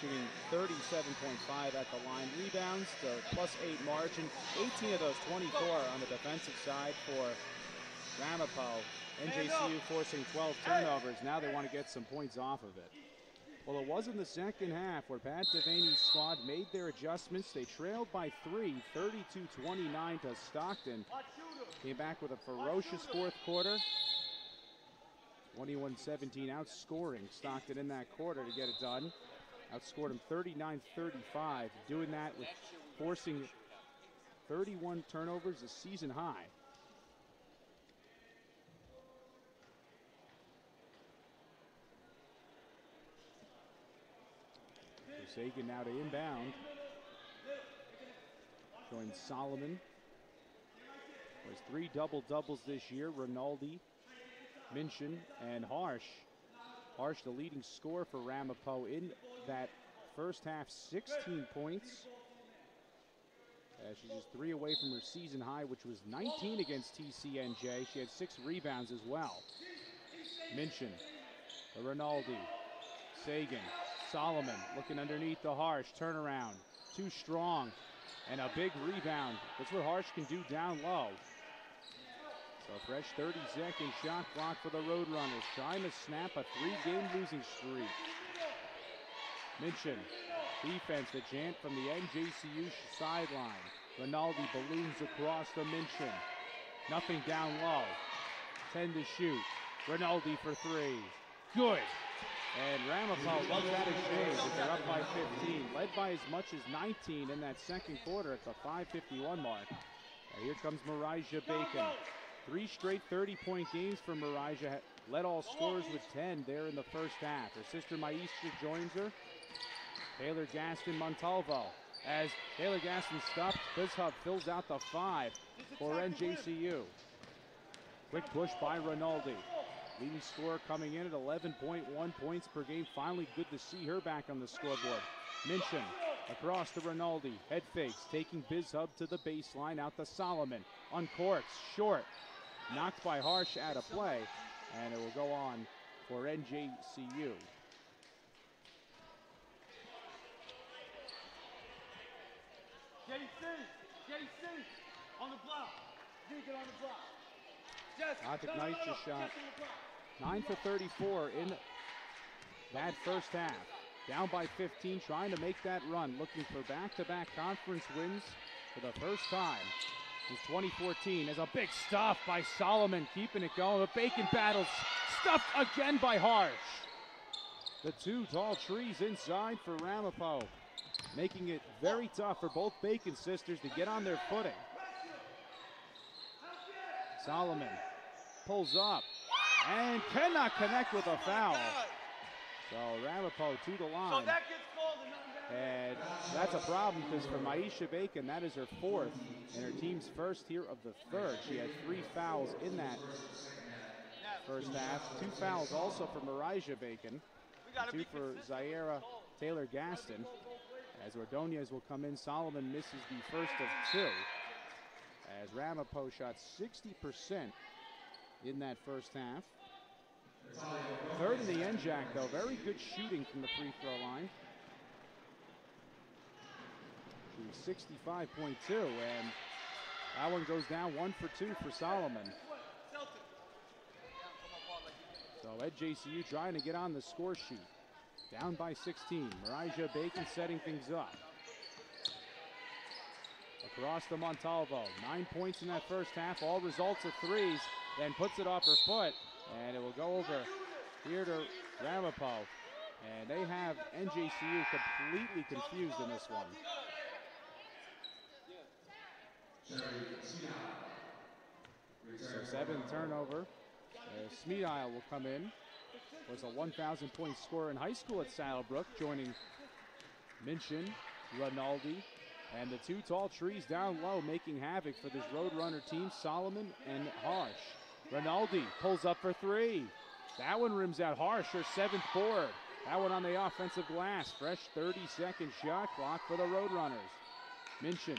shooting 37.5 at the line. Rebounds, the +8 margin, 18 of those 24 on the defensive side for Ramapo. NJCU forcing 12 turnovers. Now they want to get some points off of it. Well, it was in the second half where Pat Devaney's squad made their adjustments. They trailed by 3, 32-29 to Stockton. Came back with a ferocious fourth quarter. 21-17, outscoring Stockton in that quarter to get it done. Outscored him 39-35, doing that with forcing 31 turnovers, a season high. Sagan now to inbound. Joins Solomon. There's 3 double-doubles this year. Rinaldi, Minchin, and Harsh. Harsh, the leading scorer for Ramapo in that first half, 16 points. She's just 3 away from her season high, which was 19 against TCNJ. She had 6 rebounds as well. Minchin, the Rinaldi, Sagan, Solomon looking underneath the Harsh, turnaround, too strong, and a big rebound. That's what Harsh can do down low. So fresh 30-second shot clock for the Roadrunners, trying to snap a 3-game losing streak. Minchin, defense, the chant from the NJCU sideline. Rinaldi balloons across to Minchin. Nothing down low. 10 to shoot. Rinaldi for 3. Good. And Ramapo loves that exchange as they're up by 15. Led by as much as 19 in that second quarter at the 5:51 mark. And here comes Marijah Bacon. 3 straight 30-point games for Marijah. Led all scorers with 10 there in the first half. Her sister Maisha joins her. Taylor Gaston Montalvo. As Taylor Gaston stopped, Bizhub fills out the 5 for NJCU. Quick push by Rinaldi. Leading scorer coming in at 11.1 points per game. Finally good to see her back on the scoreboard. Minchin across to Rinaldi. Head fakes, taking Bizhub to the baseline, out to Solomon. Uncorks, short. Knocked by Harsh out of play. And it will go on for NJCU. JC, on the block. Get on the block. Gothic Knights just shot 9 for 34 in that first half. Down by 15, trying to make that run. Looking for back-to-back conference wins for the first time since 2014. There's a big stuff by Solomon, keeping it going. The Bacon battles, stuffed again by Harsh. The 2 tall trees inside for Ramapo, making it very tough for both Bacon sisters to get on their footing. Solomon pulls up and cannot connect with a foul. So Ramapo to the line. And that's a problem because for Maisha Bacon, that is her 4th and her team's first here of the 3rd. She had 3 fouls in that first half. 2 fouls also for Marijah Bacon. 2 for Zaira Taylor Gaston. As Ordonez will come in, Solomon misses the first of 2. As Ramapo shot 60% in that first half. 3rd in the NJAC, though. Very good shooting from the free throw line. 65.2, and that one goes down 1 for 2 for Solomon. So NJCU trying to get on the score sheet. Down by 16. Marijah Bacon setting things up. Across to Montalvo. 9 points in that first half. All results of 3s. Then puts it off her foot. And it will go over here to Ramapo. And they have NJCU completely confused in this one. So 7th turnover. Smeedile will come in. was a 1,000-point scorer in high school at Saddlebrook, joining Minchin, Rinaldi, and the two tall trees down low, making havoc for this Roadrunner team, Solomon and Harsh. Rinaldi pulls up for three. That one rims out. Harsh, her 7th board. That one on the offensive glass. Fresh 30-second shot clock for the Roadrunners. Minchin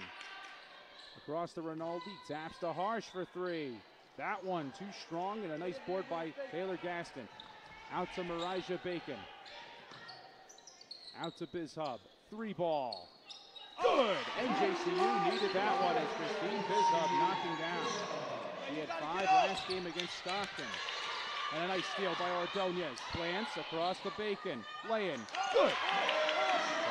across to Rinaldi, taps to Harsh for three. That one too strong, and a nice board by Taylor Gaston. Out to Marijah Bacon. Out to Biz Hub. 3-ball. Good! NJCU needed that one as Christine Biz Hub knocking down. She had 5 last game against Stockton. And a nice steal by Ordonez. Plants across the Bacon. Lay-in. Good!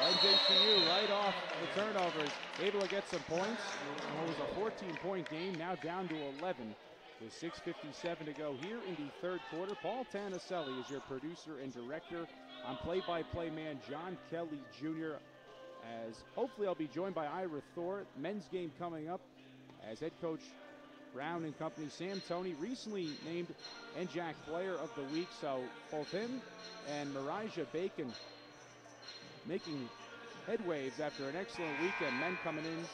NJCU right off the turnovers, able to get some points. And what was a 14-point game, now down to 11 with 6:57 to go here in the third quarter. Paul Tanaselli is your producer and director. I'm play-by-play man John Kelly Jr. As hopefully I'll be joined by Ira Thor. Men's game coming up as head coach Brown and company. Sam Toney recently named NJAC Player of the Week, so both him and Marijah Bacon making headwaves after an excellent weekend. Men coming in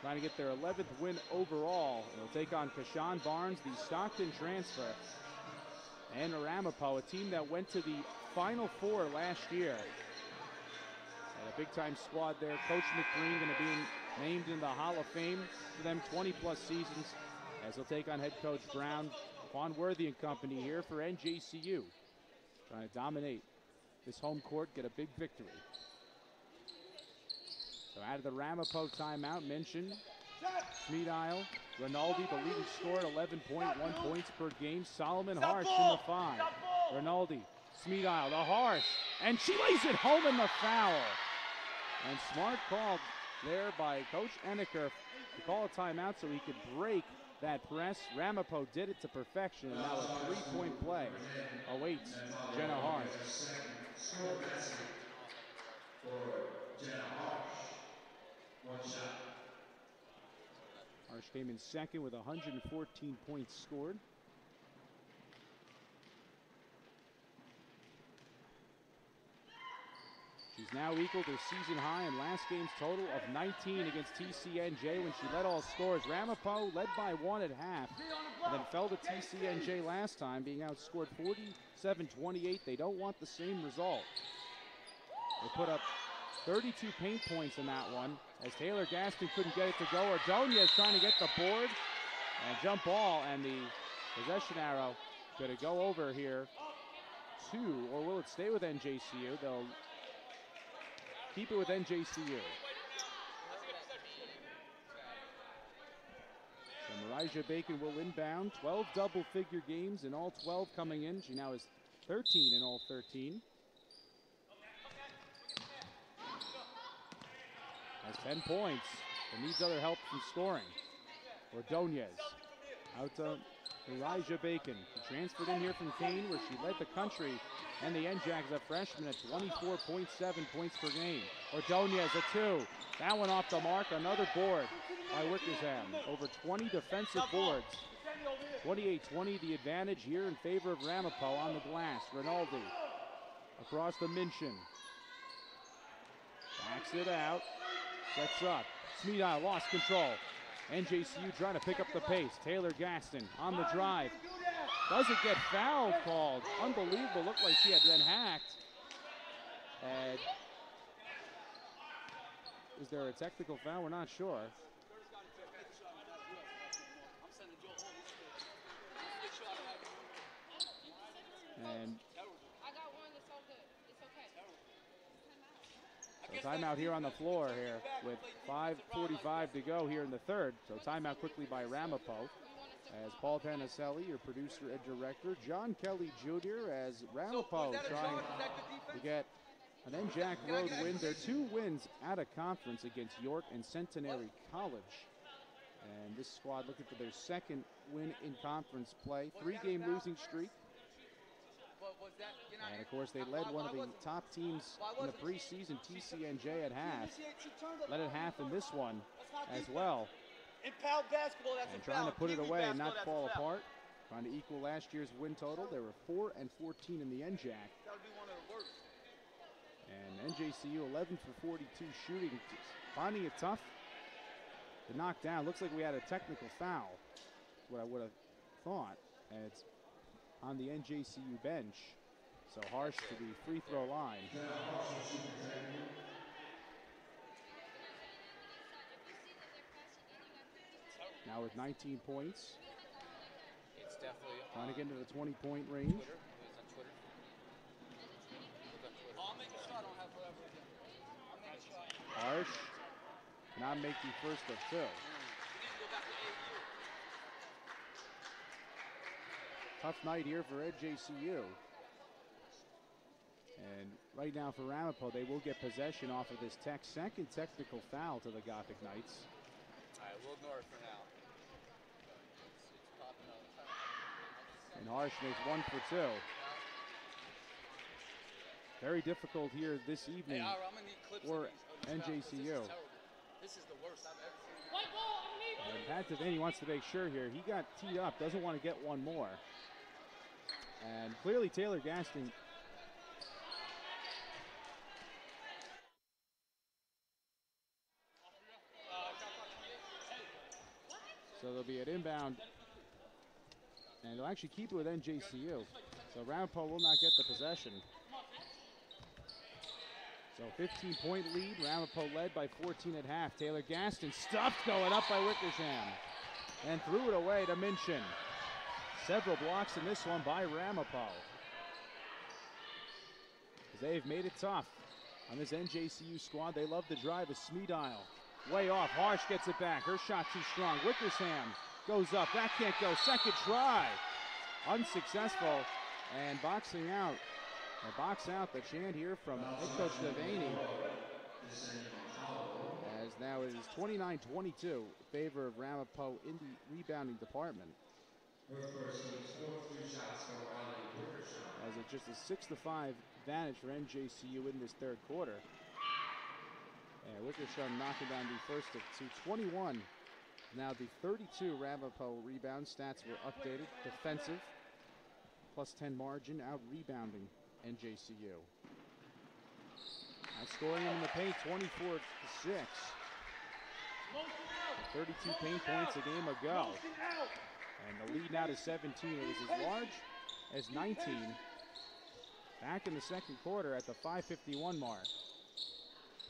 trying to get their 11th win overall. They'll take on Kashawn Barnes, the Stockton transfer, and Ramapo, a team that went to the Final Four last year. And a big-time squad there. Coach McGreen going to be named in the Hall of Fame for them, 20-plus seasons, as they'll take on head coach Brown. Vaughn Worthy and company here for NJCU, trying to dominate this home court, get a big victory. So out of the Ramapo timeout, mentioned Smeedile, Rinaldi, the leading scorer, 11.1 points per game. Solomon Harsh in the 5. Rinaldi, Smeedile, the Harsh, and she lays it home in the foul. And smart call there by Coach Enneker to call a timeout so he could break that press. Ramapo did it to perfection, and now a 3-point play awaits Jenna Harsh. Harsh came in second with 114 points scored. She's now equaled her season high in last game's total of 19 against TCNJ when she led all scorers. Ramapo led by 1 at half, and then fell to TCNJ last time, being outscored 47-28. They don't want the same result. They put up 32 paint points in that one, as Taylor Gaston couldn't get it to go. Ordonez trying to get the board, and jump ball, and the possession arrow going to go over here to, or will it stay with NJCU? They'll keep it with NJCU. So Marijah Bacon will inbound. 12 double-figure games in all 12 coming in. She now is 13 in all 13. Has 10 points, but needs other help from scoring. Ordonez out to Marijah Bacon. She transferred in here from Kane, where she led the country and the NJACs, a freshman, at 24.7 points per game. Ordonez a 2. That one off the mark. Another board by Wickersham. Over 20 defensive boards. 28-20 the advantage here in favor of Ramapo on the glass. Rinaldi across the Minchin. Backs it out. Sets up. Smeedile lost control. NJCU trying to pick up the pace. Taylor Gaston on the drive. Doesn't get foul called. Unbelievable. Looked like she had been hacked. And is there a technical foul? We're not sure. And so timeout here on the floor here with 5:45 to go here in the third. So timeout quickly by Ramapo. As Paul Tanaselli, your producer and director, John Kelly Jr. as Ramapo trying to get an NJAC road win. Their 2 wins out of conference against York and Centenary College. And this squad looking for their 2nd win in conference play. 3-game losing streak. And of course, they led one of the top teams in the preseason, TCNJ, at half. Led at half in this one as well. In PAL basketball, that's and trying to put it away and not fall apart trying to equal last year's win total. They were 4-14 in the NJAC. That would be one of the worst. And NJCU 11 for 42 shooting, finding it tough to knock down. Looks like we had a technical foul. That's what I would have thought. And it's on the NJCU bench. So Harsh to the free throw line. Now with 19 points. It's definitely trying to get into the 20-point range. Twitter. It's on Twitter. I'll make a shot. I don't have forever again. I'll make a shot. Harsh cannot make the first of two. We need to go back to AU. Tough night here for NJCU. And right now for Ramapo, they will get possession off of this second technical foul to the Gothic Knights. All right, we'll ignore it for now. It's popping up. And Harsh makes 1 for 2. Very difficult here this evening Hey, I'm gonna need clips for of these, NJCU. This is the worst I've ever seen. And Pat Devaney wants to make sure here. He got teed up, doesn't want to get one more. And clearly Taylor Gaston. So there'll be an inbound, and they'll actually keep it with NJCU. So Ramapo will not get the possession. So 15-point lead, Ramapo led by 14 at half. Taylor Gaston stuffed, going up by Wickersham. And threw it away to Minchin. Several blocks in this one by Ramapo. They've made it tough on this NJCU squad. They love the drive of Smeedile. Way off, Harsh gets it back. Her shot too strong. Wickersham goes up, that can't go. Second try, unsuccessful, and boxing out. A box out the chant here from head coach Devaney. As now it is 29-22 in favor of Ramapo in the rebounding department. As it's just a 6-5 advantage for NJCU in this third quarter. And Wickersham knocking down the first of two. 21. Now the 32 Ramapo rebound stats were updated. Defensive, +10 margin, out rebounding NJCU. Outscoring them in the paint, 24-6. 32 paint points a game ago. And the lead now to 17. It was as large as 19 back in the second quarter at the 5:51 mark.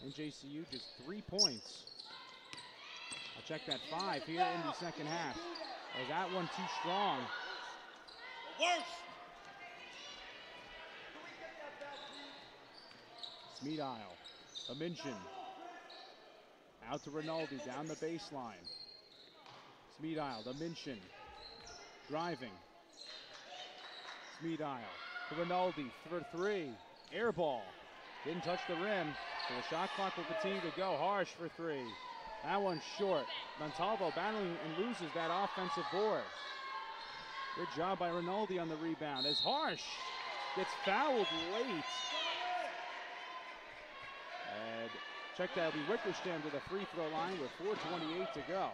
NJCU just 3 points. I'll check that 5 here in the second half. Was that one too strong? Smeedile, Aminchin. Out to Rinaldi, down the baseline. Smeedile, to Minchin. Driving. Smeedile to Rinaldi for 3. Air ball. Didn't touch the rim, so the shot clock will continue to go. Harsh for 3. That one's short. Montalvo battling and loses that offensive board. Good job by Rinaldi on the rebound as Harsh gets fouled late. And check that, we Wickersham to the free throw line with 4:28 to go.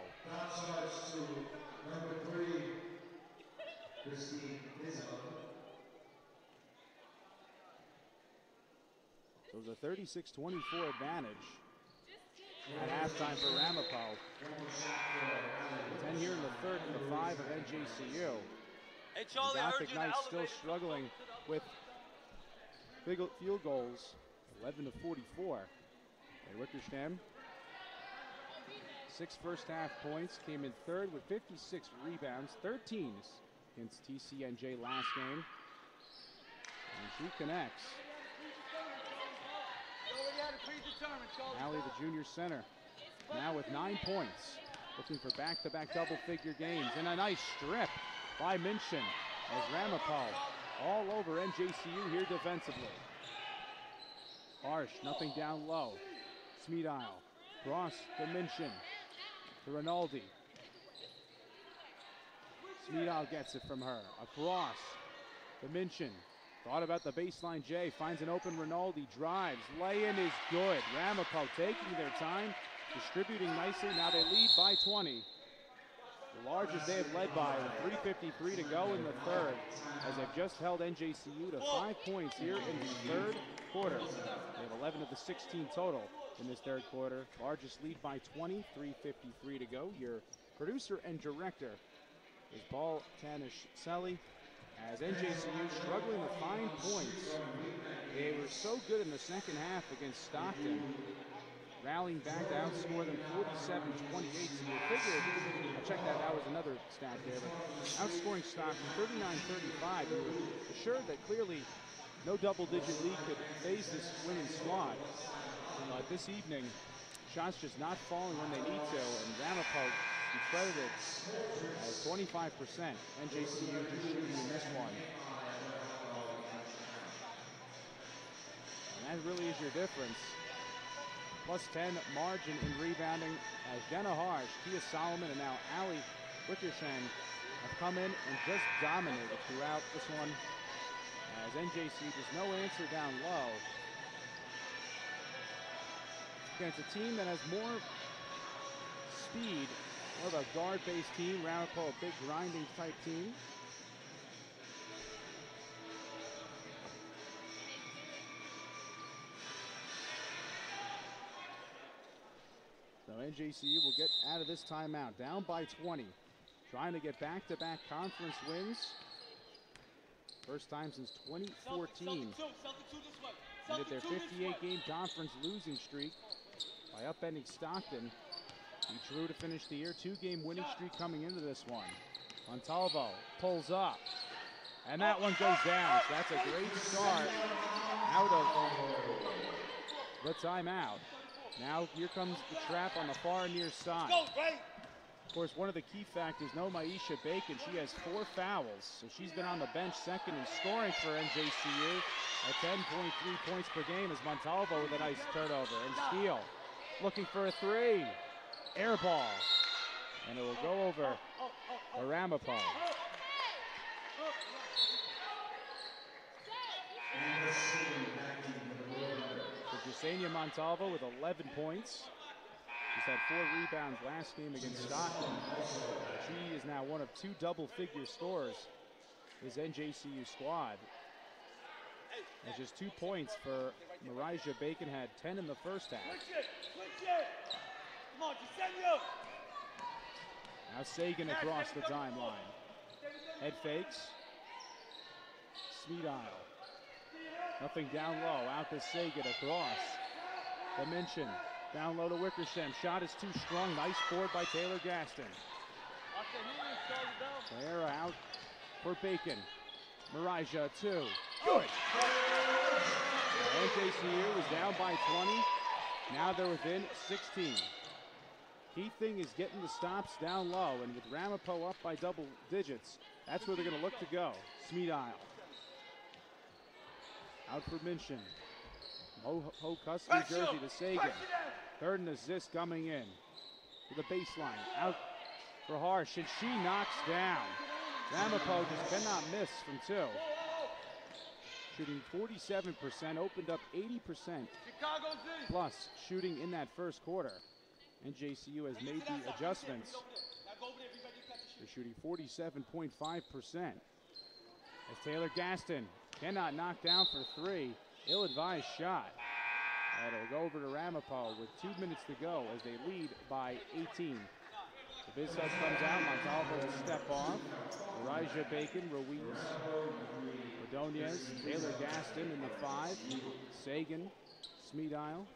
So it was a 36-24 advantage at halftime for Ramapo. 10 here in the third and the 5 of NJCU. Hey, Charlie, Gothic Knights still struggling with field goals, 11-44. And Wickersham, 6 first half points, came in third with 56 rebounds, 13 against TCNJ last game. And she connects. Allie, the junior center, now with 9 points, looking for back-to-back double-figure games. And a nice strip by Minchin as Ramapo all over NJCU here defensively. Harsh, nothing down low. Smeedile, cross to Minchin, to Rinaldi. Smeedile gets it from her, across to Minchin. Thought about the baseline J, finds an open Rinaldi, drives, lay-in is good. Ramapo taking their time, distributing nicely. Now they lead by 20. the largest they have led by, with 3:53 to go in the third, as they've just held NJCU to 5 points here in the third quarter. They have 11 of the 16 total in this third quarter. Largest lead by 20, 3:53 to go. Your producer and director is Paul Taniscelli, as NJCU struggling to find points. They were so good in the second half against Stockton, rallying back to outscore them 47-28. So you figured, I checked that was another stat there, but outscoring Stockton 39-35. You were assured that clearly no double-digit lead could phase this women's squad. But this evening, shots just not falling when they need to, and Ramapo credited as 25%. NJCU just shooting in this one. And that really is your difference. Plus 10 margin in rebounding as Jenna Harsh, Tia Solomon, and now Allie Wickersham have come in and just dominated throughout this one. As NJC just no answer down low. Against a team that has more speed, more of a guard-based team. Ramapo, a big grinding type team. So NJCU will get out of this timeout, down by 20. Trying to get back-to-back conference wins. First time since 2014. Ended their 58-game conference losing streak by upending Stockton. Be true to finish the year. 2-game winning streak coming into this one. Montalvo pulls up. And that one goes down. So that's a great start out of the timeout. Now here comes the trap on the far near side. Of course, one of the key factors, no Maisha Bacon. She has 4 fouls, so she's been on the bench second in scoring for NJCU at 10.3 points per game as Montalvo with a nice turnover. And Steele looking for a 3. Air ball. And it will go over to Ramapo. So Jasenia Montalvo with 11 points. She's had 4 rebounds last game against Stockton. She is now one of 2 double-figure scorers in this NJCU squad. That's just 2 points for Marisha Bacon, had 10 in the first half. Now Sagan across the timeline. Head fakes. Smeedile. Nothing down low. Out to Sagan across. Dimension. Down low to Wickersham. Shot is too strong. Nice board by Taylor Gaston. They're out for Bacon. Marisha 2. Good. NJCU is down by 20. Now they're within 16. Key thing is getting the stops down low, and with Ramapo up by double digits, that's where they're going to look to go. Smeedile. Out for Minchin. Ho Custody jersey to Sagan. Third and assist coming in to the baseline. Out for Harsh, and she knocks down. Ramapo just cannot miss from 2. Shooting 47%, opened up 80% plus shooting in that first quarter. NJCU has made the adjustments. They're shooting 47.5%. As Taylor Gaston cannot knock down for 3. Ill-advised shot. And it'll go over to Ramapo with 2 minutes to go as they lead by 18. The Biz Sub comes out. Montalvo will step off. Marisha Bacon, Ruiz, Ordonez, Taylor Gaston in the 5. Sagan, Smeedile,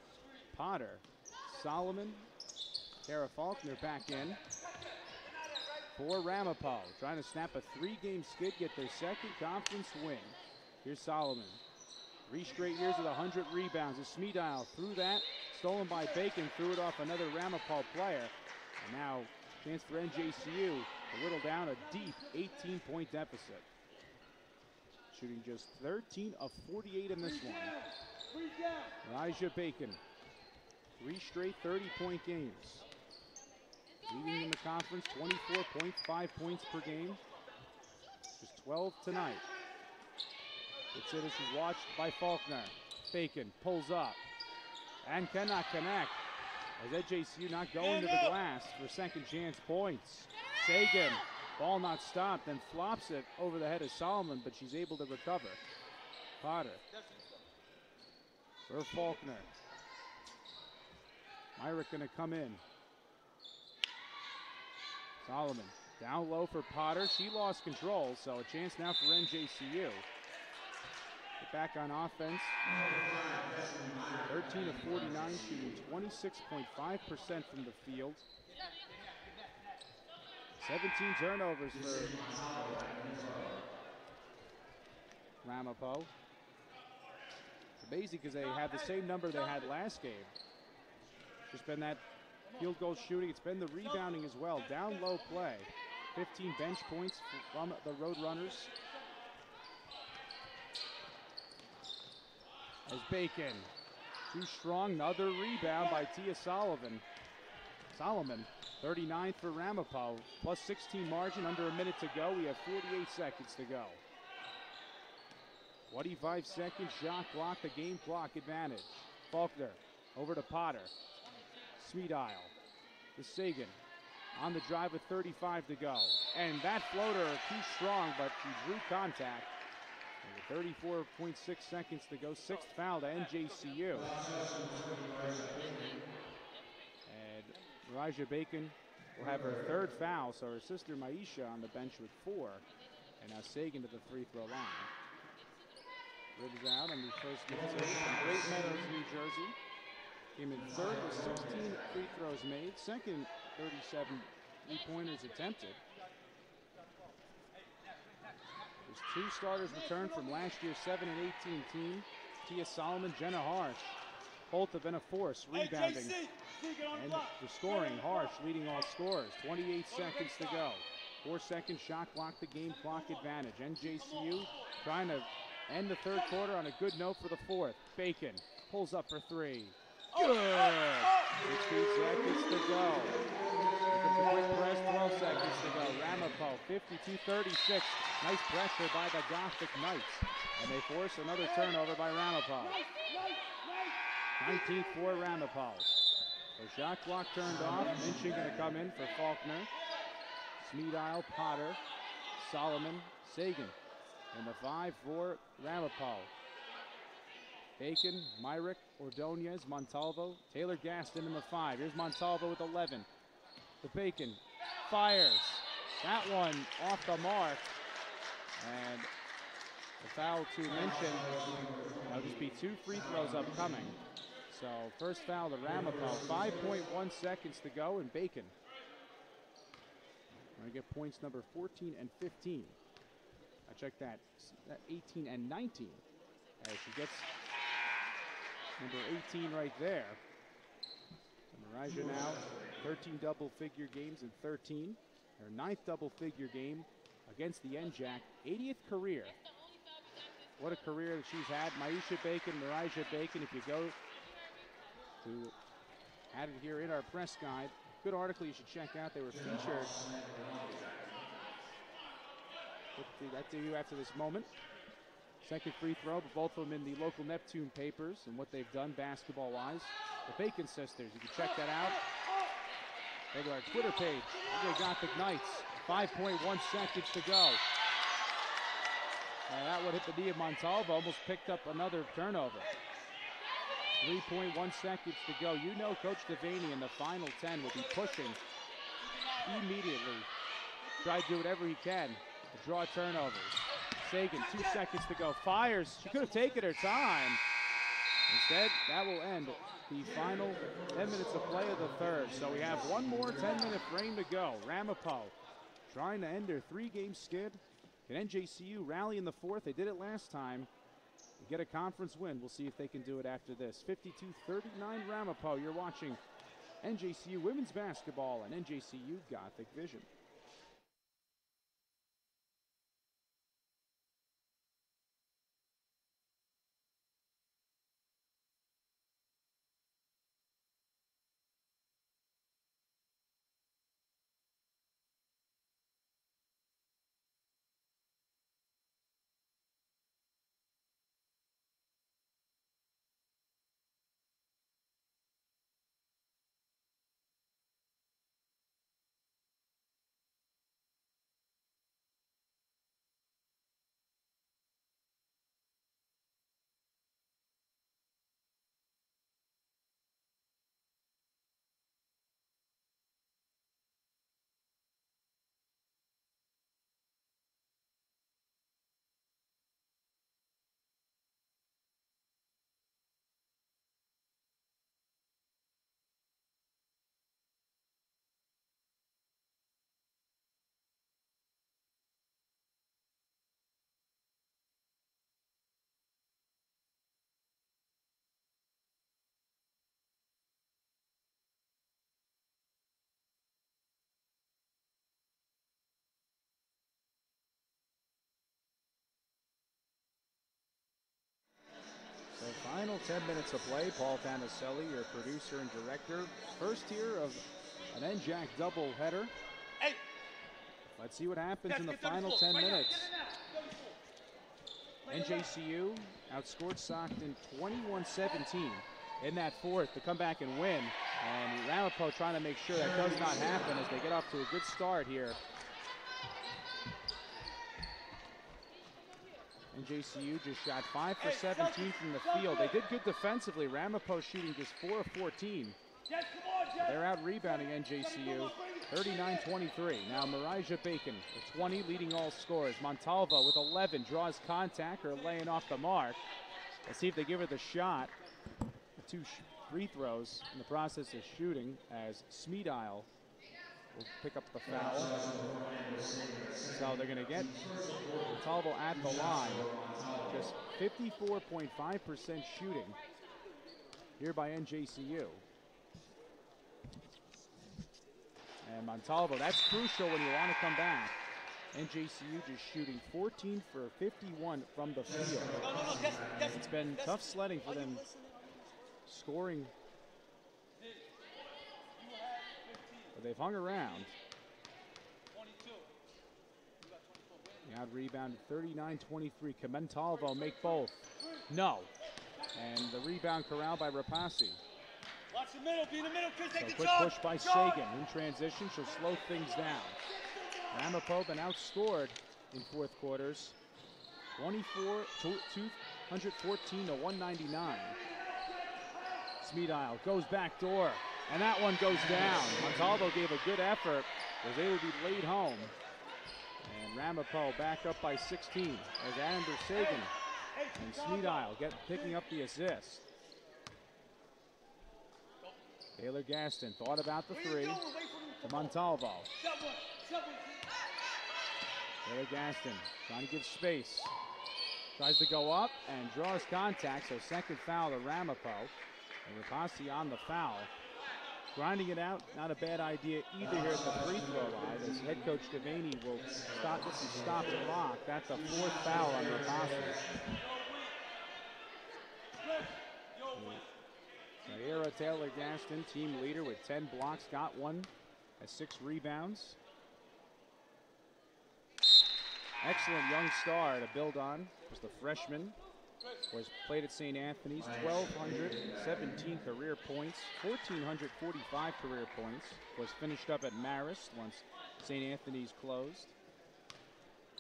Potter, Solomon, Kara Faulkner back in. For Ramapo, trying to snap a 3-game skid, get their second conference win. Here's Solomon. 3 straight years with 100 rebounds. As Smeedile threw that, stolen by Bacon, threw it off another Ramapo player. And now, chance for NJCU to whittle down a deep 18-point deficit. Shooting just 13 of 48 in this one. Elijah Bacon, 3 straight 30-point games. Leading in the conference, 24.5 points per game. Just 12 tonight. This is watched by Faulkner. Bacon pulls up and cannot connect. as NJCU not going to the glass for second chance points. Sagan, ball not stopped, then flops it over the head of Solomon, but she's able to recover. Potter for Faulkner. Myrick gonna come in. Solomon down low for Potter. She lost control, so a chance now for NJCU. Get back on offense. 13 of 49, shooting 26.5% from the field. 17 turnovers for Ramapo. It's amazing because they have the same number they had last game. Just been that field goal shooting. It's been the rebounding as well. Down low play. 15 bench points from the Roadrunners. As Bacon, too strong. Another rebound by Tia Solomon. 39 for Ramapo. Plus 16 margin, under a minute to go. We have 48 seconds to go. 25 seconds, shot clock, the game clock advantage. Faulkner over to Potter. Smeedile to Sagan. On the drive with 35 to go. And that floater too strong, but she drew contact. And with 34.6 seconds to go, sixth foul to NJCU. And Marija Bacon will have her third foul, so her sister Maisha on the bench with 4. And now Sagan to the free throw line. Ribs out on the first mistake from Great Meadows, New Jersey. Came in third with 16 free throws made. Second, 37 three-pointers attempted. There's 2 starters returned from last year's 7 and 18 team. Tia Solomon, Jenna Harsh. Both have been a force, rebounding and for scoring. Harsh leading all scorers. 28 seconds to go. 4-second shot clock, the game clock advantage. NJCU trying to end the third quarter on a good note for the fourth. Bacon pulls up for 3. Good. 16 seconds to go. Quick press, 12 seconds to go. Ramapo, 52-36. Nice pressure by the Gothic Knights. And they force another turnover by Ramapo. 19th for Ramapo. The shot clock turned off. Minchin going to come in for Faulkner. Smeedile, Potter, Solomon, Sagan. And the 5 for Ramapo. Bacon, Myrick, Ordonez, Montalvo, Taylor Gaston in the 5. Here's Montalvo with 11. The Bacon fires. That one off the mark. And the foul to mention. That'll just be 2 free throws upcoming. So first foul to Ramapo. 5.1 seconds to go, and Bacon going to get points number 14 and 15. I checked that. 18 and 19. As she gets number 18 right there. And Marija now 13 double-figure games in 13. Her 9th double-figure game against the NJAC. 80th career. What a career that she's had. Maisha Bacon, Marija Bacon. If you go to add it here in our press guide, good article you should check out. They were featured. That to you after this moment. Second free throw, but both of them in the local Neptune papers and what they've done basketball-wise. The Bacon sisters, you can check that out. Go to our Twitter page, the Gothic Knights. 5.1 seconds to go. And that would hit the knee of Montalvo, almost picked up another turnover. 3.1 seconds to go. You know Coach Devaney in the final 10 will be pushing immediately. Try to do whatever he can to draw turnovers. Sagan, 2 seconds to go. Fires. She could have taken her time. Instead, that will end the final 10 minutes of play of the third. So we have one more 10-minute frame to go. Ramapo trying to end their 3-game skid. Can NJCU rally in the fourth? They did it last time. Get a conference win. We'll see if they can do it after this. 52-39 Ramapo. You're watching NJCU women's basketball and NJCU Gothic Vision. final 10 minutes of play. Paul Tanaselli, your producer and director. First here of an NJAC doubleheader. Hey. Let's see what happens in the final 10 minutes. NJCU outscored Stockton 21-17 in that fourth to come back and win. And Ramapo trying to make sure that does not happen as they get off to a good start here. NJCU just shot 5 for 17 from the field. They did good defensively. Ramapo shooting just 4 of 14. They're out rebounding NJCU 39-23. Now Marijah Bacon with 20 leading all scorers. Montalvo with 11 draws contact or laying off the mark. Let's see if they give her the shot. The 2 free throws in the process of shooting as Smeedile will pick up the foul. So they're going to get Montalvo at the line. Just 54.5% shooting here by NJCU. And Montalvo, that's crucial when you want to come back. NJCU just shooting 14 for 51 from the field. It's been tough sledding for them scoring. But they've hung around. Out rebound 39-23. Can Montalvo make both? No. And the rebound corralled by Rapasi. Watch the middle, be in the middle, Chris, take the Quick charge. push by Sagan. In transition, she'll slow things down. Ramapo been outscored in fourth quarters. 214 to 199. Smeedile goes back door, and that one goes down. Montalvo gave a good effort, was able to be laid home. And Ramapo back up by 16 as Amber Sagan and Smeedile picking up the assist. Taylor Gaston thought about the three to Montalvo. Taylor Gaston trying to give space. Tries to go up and draws contact, so second foul to Ramapo. And Rapasi on the foul. Grinding it out, not a bad idea either here at the free throw line as head coach Devaney will stop the clock. That's a fourth foul on Rapasi. Sierra Taylor Gaston, team leader with 10 blocks, got one, has 6 rebounds. Excellent young star to build on. Was the freshman. Was played at St. Anthony's, 1,217 career points, 1,445 career points. Was finished up at Marist once St. Anthony's closed.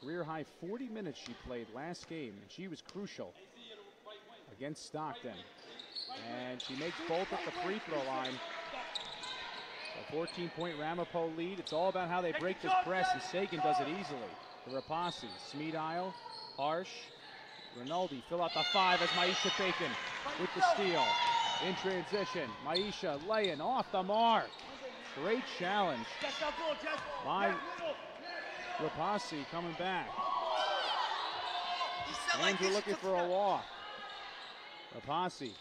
Career high 40 minutes she played last game, and she was crucial against Stockton. And she makes both at the free throw line. A 14-point Ramapo lead. It's all about how they break this press, and Sagan does it easily. The Rapasi, Smeedile, Harsh, Rinaldi fill out the 5 as Maisha Bacon with the steal. In transition, Maisha laying off the mark. Great challenge by Rapasi coming back. And we're looking for a walk. Rapasi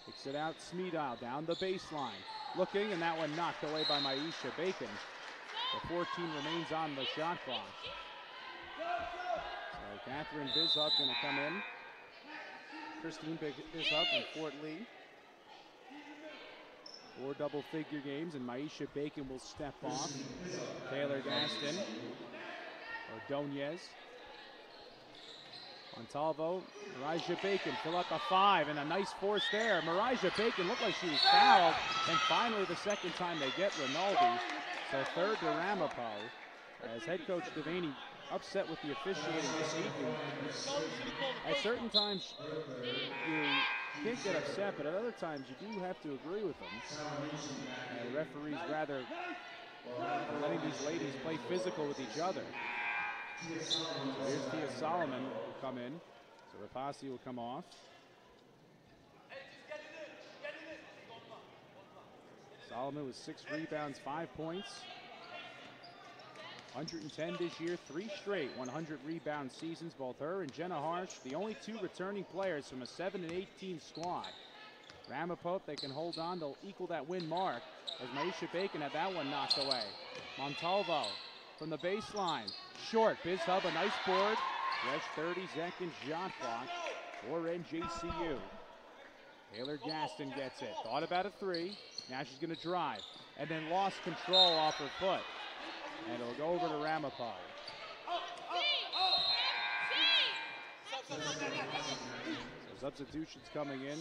kicks it out, Smeedile down the baseline. Looking, and that one knocked away by Maisha Bacon. The 14 remains on the shot clock. So Catherine Bizhub going to come in. Christine Bizhub from Fort Lee. 4 double-figure games, and Maisha Bacon will step off. Taylor Gaston, Ordonez. Montalvo, Marijah Bacon fill out the 5, and a nice force there. Marijah Bacon looked like she was fouled, and finally the second time they get Rinaldi. So third to Ramapo, as head coach Devaney upset with the officiating this evening. At certain times you can't get upset, but at other times you do have to agree with them. And the referees rather letting these ladies play physical with each other. So here's Tia Solomon will come in. So Rapasi will come off. Solomon with 6 rebounds, 5 points. 110 this year, 3 straight 100 rebound seasons. Both her and Jenna Harsh, the only 2 returning players from a 7 and 8 squad. Ramapo, if they can hold on, they'll equal that win mark. As Maisha Bacon had that one knocked away. Montalvo from the baseline, short. Bizhub, a nice board. Fresh 30-second shot clock for NJCU. Taylor Gaston gets it. Thought about a three. Now she's going to drive. And then lost control off her foot. And it'll go over to Ramapo. So substitutions coming in.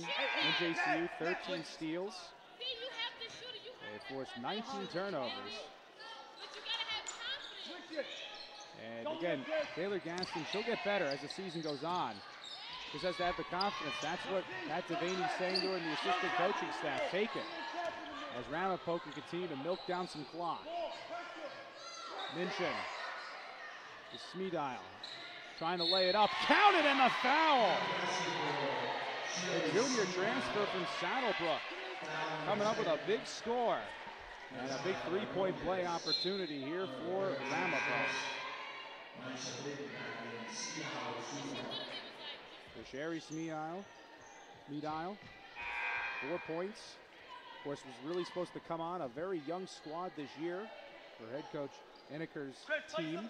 NJCU, 13 steals. They forced 19 turnovers. And again, Taylor Gaston, she'll get better as the season goes on. Just has to have the confidence. That's what Pat Devaney's saying to her and the assistant coaching staff. Take it. As Ramapo can continue to milk down some clock. Minchin to Smedile. Trying to lay it up. Counted and the foul. The junior transfer from Saddlebrook. Coming up with a big score. And a big three-point play opportunity here for Ramapo. For Sherry Smedile, 4 points. Of course, was really supposed to come on a very young squad this year for head coach Inneker's team.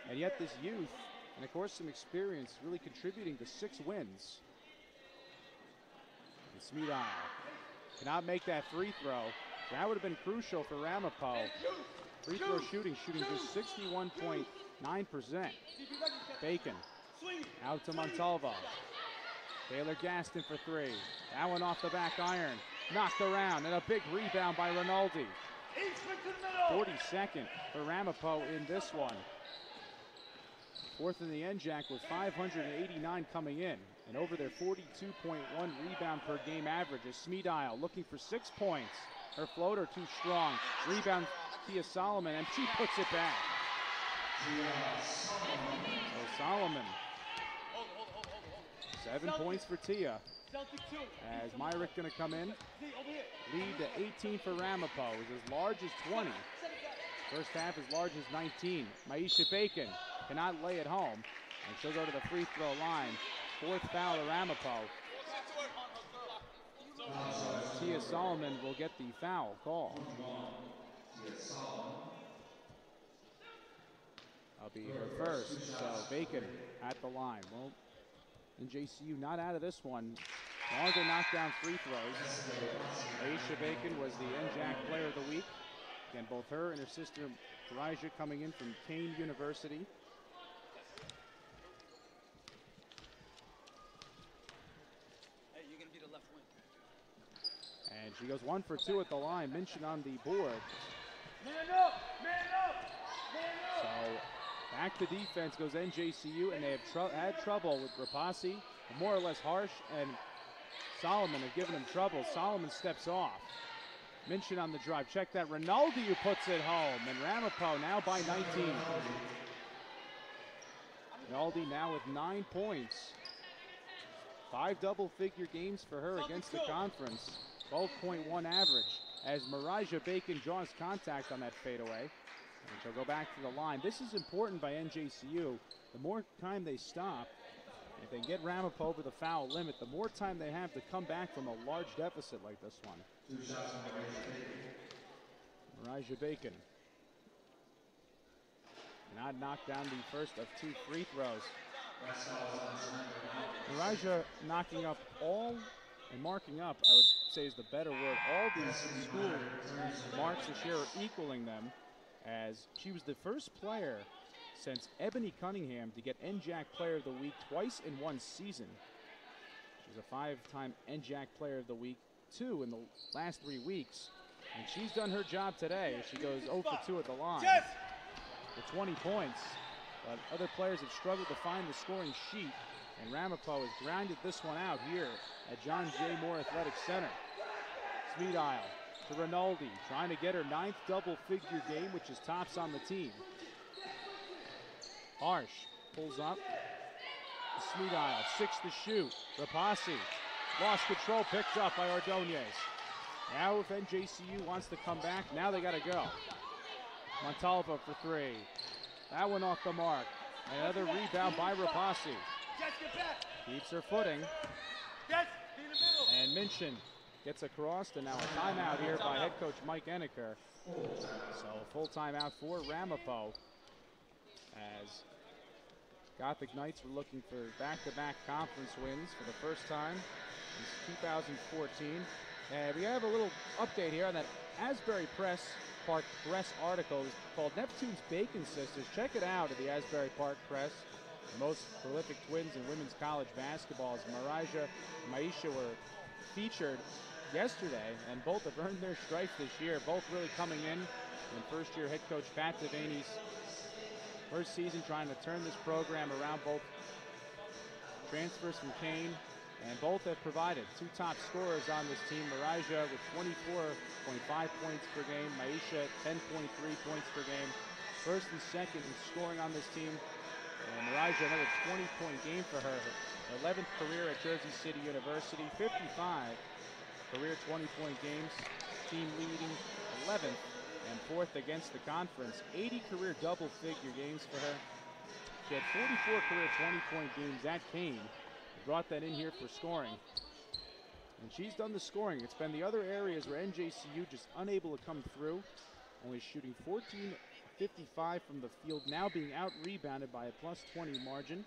And yet this youth, and of course some experience, really contributing to 6 wins. And Smedile cannot make that free throw. That would have been crucial for Ramapo. Free throw shooting just 61.9%. Bacon out to Montalvo. Taylor Gaston for 3. That one off the back iron. Knocked around, and a big rebound by Rinaldi. 42nd for Ramapo in this one. Fourth in the NJAC with 589 coming in, and over their 42.1 rebound per game average is Smedile looking for 6 points. Her floater too strong. Rebound Tia Solomon, and she puts it back. So Solomon. 7 points for Tia. As Myrick going to come in. Lead to 18 for Ramapo. Is as large as 20. First half as large as 19. Maisha Bacon cannot lay it home. And she'll go to the free throw line. 4th foul to Ramapo. Tia Solomon will get the foul call. That'll be her first. So Bacon at the line. Well, NJCU not out of this one. Longer knockdown free throws. Aisha Bacon was the NJAC Player of the Week. Again, both her and her sister Raija coming in from Kane University. Hey, you're gonna be the left wing. And she goes 1 for 2 at the line. Minchin on the board. Man up! Man up! Man up! So back to defense goes NJCU, and they have had trouble with Rapasi. More or less Harsh and Solomon have given him trouble. Solomon steps off. Minchin on the drive. Check that. Rinaldi who puts it home. And Ramapo now by 19. Rinaldi now with 9 points. 5 double-figure games for her against the conference. 12.1 average as Marija Bacon draws contact on that fadeaway. And she'll go back to the line. This is important by NJCU. The more time they stop, if they get Ramapo over the foul limit, the more time they have to come back from a large deficit like this one. Marija Bacon cannot knock down the first of 2 free throws. Marija knocking up all, and marking up, I would say is the better word, all these school marks this year are equaling them, as she was the first player since Ebony Cunningham to get NJAC Player of the Week twice in one season. She's a 5-time NJAC Player of the Week, 2 in the last 3 weeks. And she's done her job today as she goes 0 for 2 at the line with 20 points. But other players have struggled to find the scoring sheet, and Ramapo has grinded this one out here at John J. Moore Athletic Center. Smedile to Rinaldi, trying to get her 9th double-figure game, which is tops on the team. Harsh pulls up. Smedile, 6 to shoot. Rapasi lost control, picked up by Ordonez. Now if NJCU wants to come back, now they got to go. Montalvo for 3. That one off the mark. Another rebound by Rapasi. Keeps her footing. And Minchin gets across, and now a timeout here by head coach Mike Enneker. So a full timeout for Ramapo as Gothic Knights were looking for back-to-back conference wins for the first time since 2014. And we have a little update here on that Asbury Park Press article called Neptune's Bacon Sisters. Check it out at the Asbury Park Press. The most prolific twins in women's college basketball. Marija and Maisha were featured yesterday, and both have earned their stripes this year, both really coming in first-year head coach Pat Devaney's first season, trying to turn this program around. Both transfers from Kane, and both have provided two top scorers on this team. Marija with 24.5 points per game, Maisha 10.3 points per game. First and second in scoring on this team. And Marija, another 20-point game for her. Her 11th career at Jersey City University, 55 career 20-point games, team leading 11th and 4th against the conference. 80 career double-figure games for her. She had 44 career 20-point games at Kane. Brought that in here for scoring. And she's done the scoring. It's been the other areas where NJCU just unable to come through. Only shooting 14.55 from the field, now being out-rebounded by a plus 20 margin,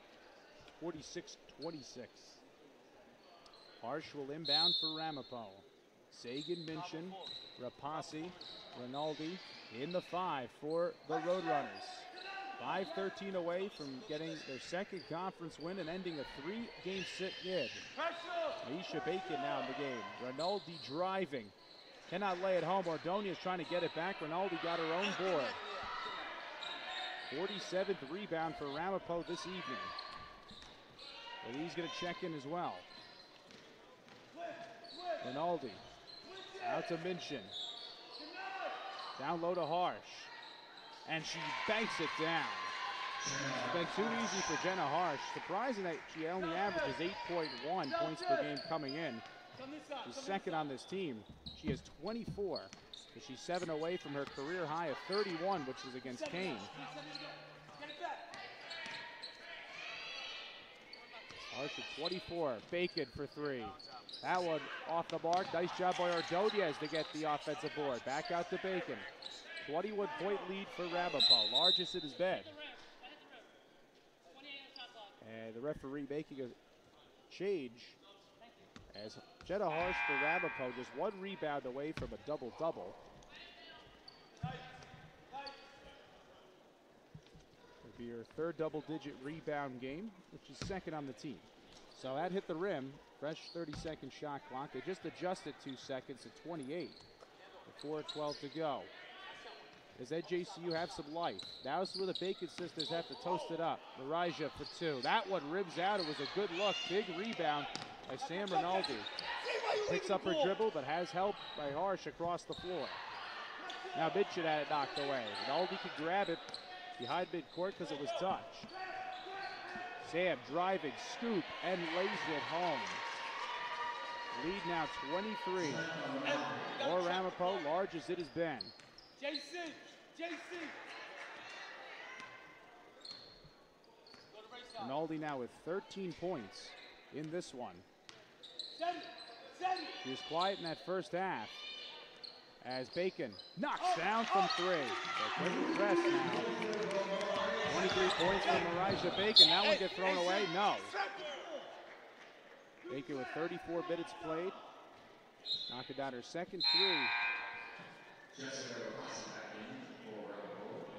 46-26. Harsh will inbound for Ramapo. Sagan, Minchin, Rapasi, Rinaldi in the 5 for the Roadrunners. 5:13 away from getting their second conference win and ending a 3-game sit-in. Aisha Bacon now in the game. Rinaldi driving. Cannot lay it home. Ordonia's trying to get it back. Rinaldi got her own board. 47th rebound for Ramapo this evening. But he's going to check in as well. Rinaldi out to Minchin. Down low to Harsh. And she banks it down. It's been too easy for Jenna Harsh. Surprising that she only averages 8.1 points per game coming in. She's second on this team. She has 24. So she's 7 away from her career high of 31, which was against Kane. Harsh at 24. Bacon for 3. That one off the mark. Nice job by Ordonez to get the offensive board. Back out to Bacon. 21-point lead for Ramapo, largest it has been. And the referee making a change as Jenna Harsh for Ramapo, just 1 rebound away from a double-double. It'll be her 3rd double-digit rebound game, which is 2nd on the team. So that hit the rim, fresh 30-second shot clock. They just adjusted 2 seconds to 28 with 4:12 to go. As NJCU have some life. Now this is where the Bacon sisters have to toast it up. Marija for 2. That one rims out. It was a good look. Big rebound by Sam Rinaldi. Picks up her dribble, but has help by Harsh across the floor. Now Minchin had it knocked away. Rinaldi could grab it behind midcourt because it was touch. Sam driving, scoop, and lays it home. Lead now 23. Or Ramapo, large as it has been. JC. Rinaldi now with 13 points in this one. He was quiet in that first half as Bacon knocks down from 3. So quick press now. 23 points from Marija Bacon. That one get thrown away? No. Bacon with 34 minutes played. Knocking down her second 3.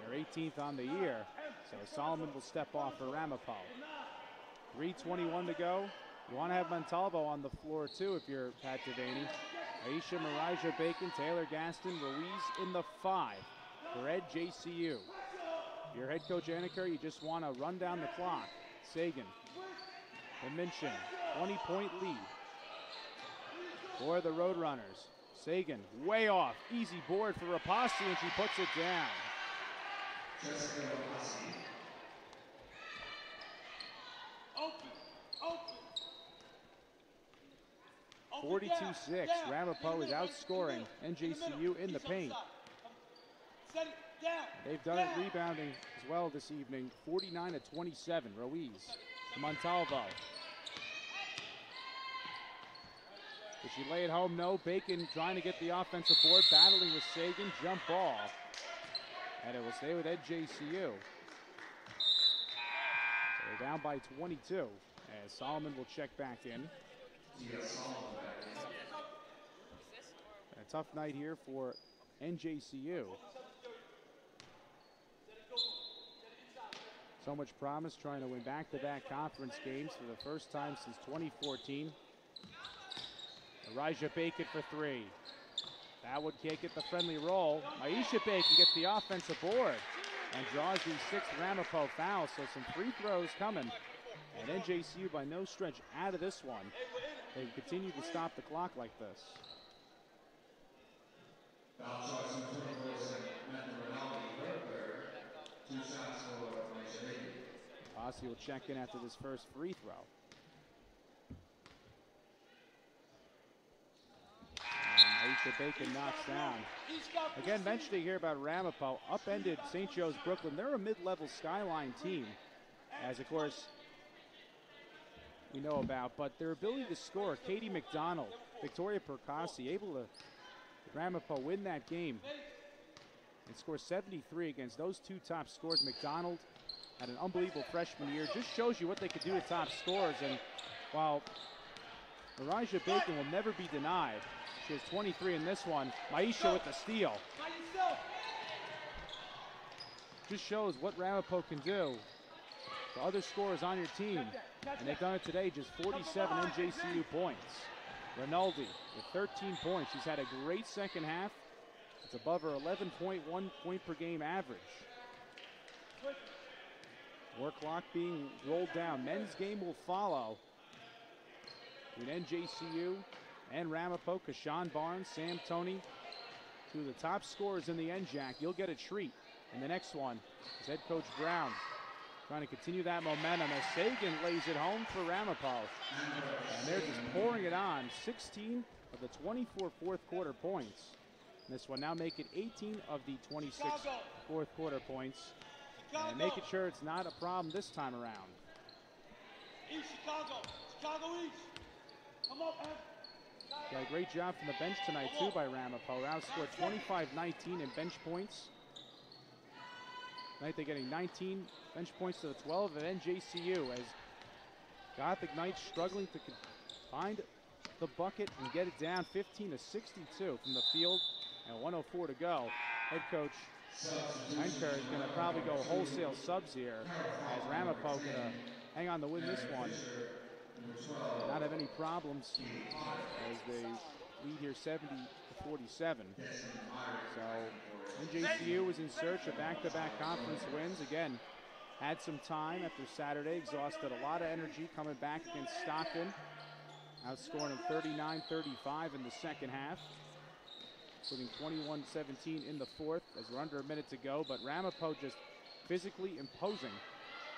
Her 18th on the year. So Solomon will step off for Ramapo. 3:21 to go. You want to have Montalvo on the floor too if you're Pat Devaney. Aisha, Marija Bacon, Taylor Gaston, Ruiz in the 5 for NJCU. Your head coach Aniker, you just want to run down the clock. Sagan and Minchin, 20-point lead for the Roadrunners. Sagan way off, easy board for Rapasi, and she puts it down. 42-6. Ramapo is outscoring NJCU in the paint. They've done it rebounding as well this evening. 49-27. Ruiz to Montalvo. Did she lay it home? No. Bacon trying to get the offensive board, battling with Sagan. Jump ball. And it will stay with NJCU. So down by 22 as Solomon will check back in. A tough night here for NJCU. So much promise trying to win back-to-back conference games for the first time since 2014. Elijah Bacon for three. That can't get the friendly roll. Aisha Bacon gets the offensive board and draws the sixth Ramapo foul, so some free throws coming. And NJCU by no stretch out of this one. They continue to stop the clock like this. Posse will check in after this first free throw. And Aisha Bacon knocks down. Again, mentioning here about Ramapo, upended St. Joe's Brooklyn. They're a mid-level Skyline team, as of course we know about, but their ability to score, Katie McDonald, Victoria Percassi, able to Ramapo win that game and score 73 against those two top scorers. McDonald had an unbelievable freshman year. Just shows you what they could do to top scorers. And while Elijah Bacon will never be denied, she has 23 in this one. Maisha with the steal. Just shows what Ramapo can do to other scorers on your team. And they've done it today, just 47 NJCU points. Rinaldi with 13 points. She's had a great second half. It's above her 11.1 point per game average. Work clock being rolled down. Men's game will follow between NJCU and Ramapo. Kashawn Barnes, Sam Toney, two of the top scorers in the NJAC. You'll get a treat. And the next one is head coach Brown trying to continue that momentum as Sagan lays it home for Ramapo. And they're just pouring it on. 16 of the 24 fourth quarter points. And this one now make it 18 of the 26 fourth quarter points. And making sure it's not a problem this time around. East Chicago. Chicago East. Come on, man. Got a great job from the bench tonight, too, by Ramapo. Outscored 25-19 in bench points. Tonight they're getting 19 bench points to the 12 of NJCU as Gothic Knights struggling to find the bucket and get it down 15-62 from the field and 1:04 to go. Head coach Anker is going to probably go wholesale subs here as Ramapo going to hang on to win this one. Not have any problems as they lead here 70-47. So NJCU was in search of back-to-back conference wins. Again, had some time after Saturday, exhausted a lot of energy coming back against Stockton, outscoring them 39-35 in the second half, including 21-17 in the fourth as we're under a minute to go. But Ramapo just physically imposing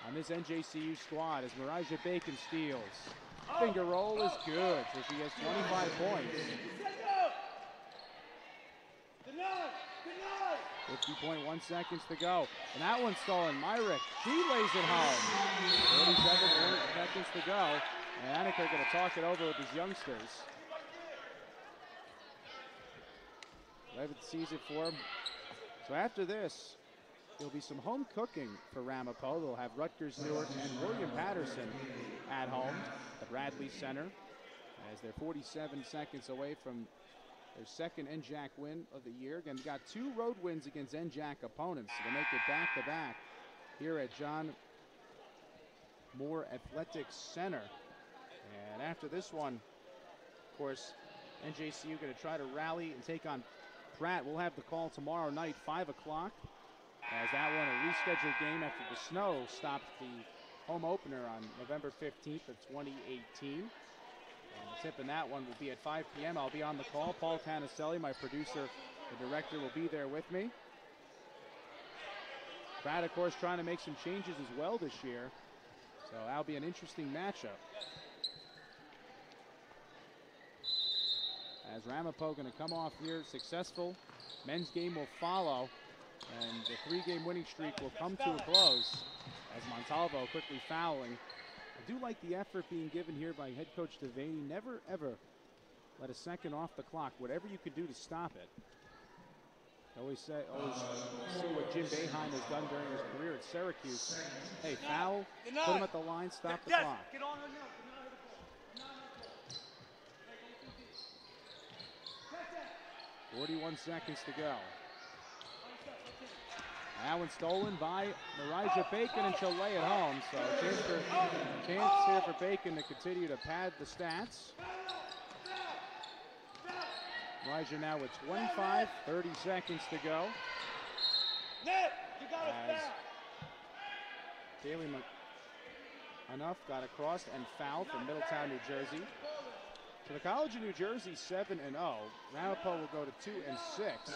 on this NJCU squad as Mirajah Bacon steals. Finger roll is good, so she has 25 points. 50.1 seconds to go. And that one's stolen. Myrick, she lays it home. 37 seconds to go. And Annika going to talk it over with his youngsters. Levitt sees it for him. So after this, there'll be some home cooking for Ramapo. They'll have Rutgers Newark and William Patterson at home at Bradley Center as they're 47 seconds away from their second NJAC win of the year. Again, they got two road wins against NJAC opponents. They'll make it back-to-back here at John Moore Athletic Center. And after this one, of course, NJCU going to try to rally and take on Pratt. We'll have the call tomorrow night, 5 o'clock, as that one a rescheduled game after the snow stopped the home opener on November 15th of 2018. And the tip in that one will be at 5 p.m. I'll be on the call. Paul Tanaselli, my producer, the director, will be there with me. Pratt, of course, trying to make some changes as well this year. So that'll be an interesting matchup. As Ramapo going to come off here successful. Men's game will follow. And the three-game winning streak will come to a close as Montalvo quickly fouling. I do like the effort being given here by head coach Devaney. Never, ever let a second off the clock. Whatever you can do to stop it. Always see what Jim Boeheim has done during his career at Syracuse. Hey, foul, put him at the line, stop the clock. Get on her now. 41 seconds to go. That one stolen by Marijah Bacon, and she'll lay it home. So chance here for Bacon to continue to pad the stats. Marijah now with 25, 30 seconds to go. As Kaylee Enough got across and fouled from Middletown, New Jersey. So the College of New Jersey 7-0. Ramapo will go to 2-6.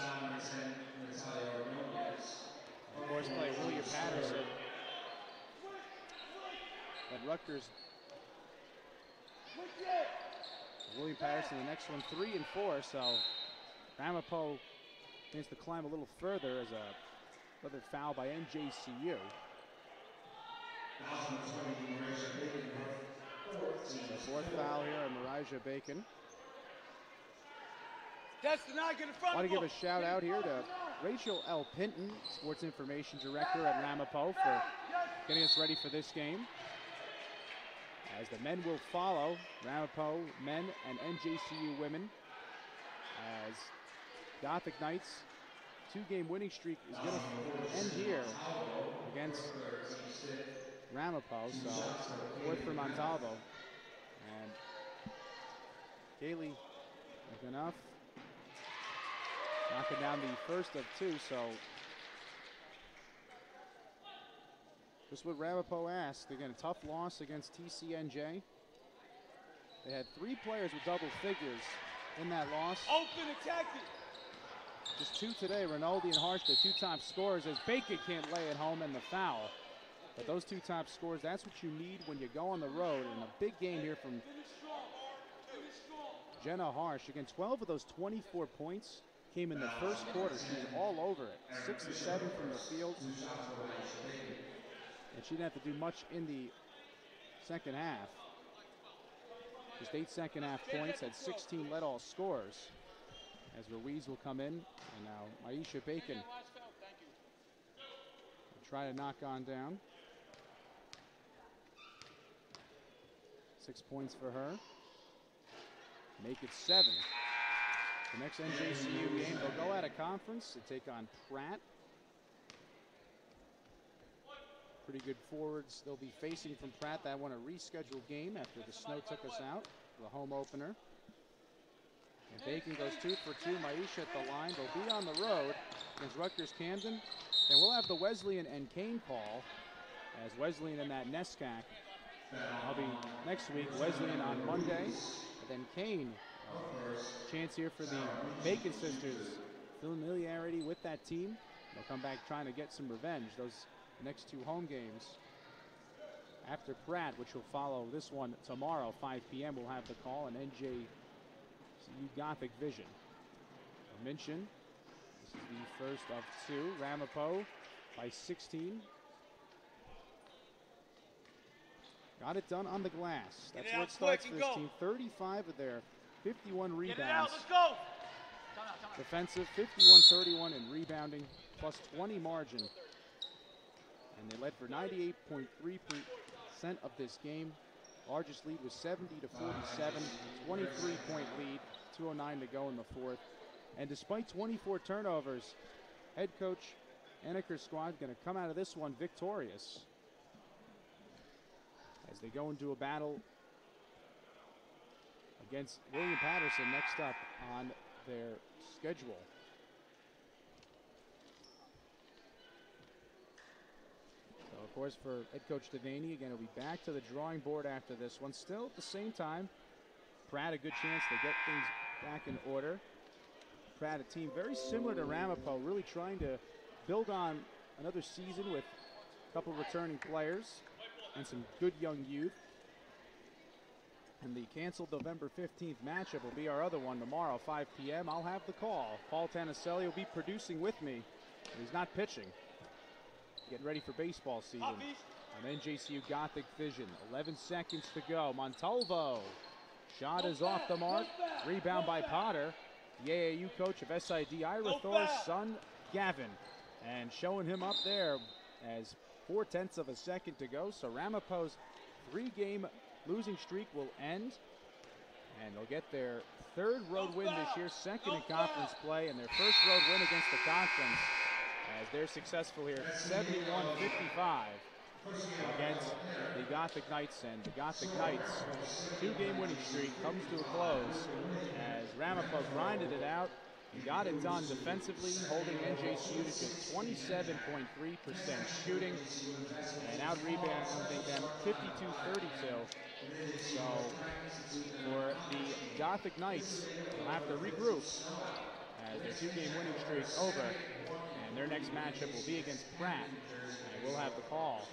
Of course, play William Patterson. At Rutgers. William Patterson, the next one, 3 and 4. So Ramapo needs to climb a little further as another foul by NJCU. The fourth foul here on Marijah Bacon. I want to give a shout out here to Rachel L. Pinton, Sports Information Director at Ramapo, for getting us ready for this game. As the men will follow, Ramapo men and NJCU women, as Gothic Knights' 2-game winning streak is going to end here against Ramapo. So fourth for Montalvo. And Kaylee enough. Knocking down the first of 2, so just what Ramapo asked. Again, a tough loss against TCNJ. They had 3 players with double figures in that loss. Open, attack it. Just 2 today, Rinaldi and Harsh, the 2 top scorers, as Bacon can't lay it home and the foul. But those 2 top scorers, that's what you need when you go on the road. And a big game here from Jenna Harsh. Again, 12 of those 24 points came in the first quarter. She was all over it. 6 of 7 from the field. And she didn't have to do much in the second half. Just 8 second half points, had 16 let-all scores. As Ruiz will come in, and now Maisha Bacon will try to knock on down. 6 points for her. Make it 7. The next NJCU game, they'll go out of conference to take on Pratt. Pretty good forwards they'll be facing from Pratt. That won a rescheduled game after the snow took us out, the home opener. And Bacon goes 2 for 2. Maisha at the line. They'll be on the road against Rutgers Camden. And we'll have the Wesleyan and Kane call, as Wesleyan and that NESCAC. I'll be next week, Wesleyan on Monday, and then Kane. Chance here for the Bacon sisters. Familiarity with that team. They'll come back trying to get some revenge. Those next 2 home games after Pratt, which will follow this one tomorrow, 5 p.m. We'll have the call on NJCU GothicVision. I mentioned this is the first of 2. Ramapo by 16. Got it done on the glass. That's where it starts for this team. 35 of their 51 rebounds. Let's go. Defensive, 51-31 in rebounding, plus 20 margin. And they led for 98.3% of this game. Largest lead was 70-47, 23-point lead, 2:09 to go in the fourth. And despite 24 turnovers, head coach Anniker's squad going to come out of this one victorious as they go into a battle against William Patterson next up on their schedule. So, of course, for head coach Devaney, again, he'll be back to the drawing board after this one. Still, at the same time, Pratt a good chance to get things back in order. Pratt, a team very similar to Ramapo, really trying to build on another season with a couple returning players and some good young youth. And the canceled November 15th matchup will be our other one tomorrow, 5 p.m. I'll have the call. Paul Tanaselli will be producing with me. He's not pitching. Getting ready for baseball season on NJCU GothicVision. 11 seconds to go. Montalvo. Shot is off the mark. Rebound by Potter. the AAU coach of SID Ira Thor's son, Gavin. And showing him up there as 0.4 of a second to go. So Ramapo's 3-game losing streak will end. And they'll get their 3rd road win this year, 2nd in conference play, and their 1st road win against the conference as they're successful here, 71-55 against the Gothic Knights. And the Gothic Knights' 2-game winning streak comes to a close as Ramapo grinded it out and got it done defensively, holding NJCU to just 27.3% shooting and out-rebounding them 52-32. So for the Gothic Knights, they'll have to regroup as their 2-game winning streak's over, and their next matchup will be against Pratt. And we'll have the call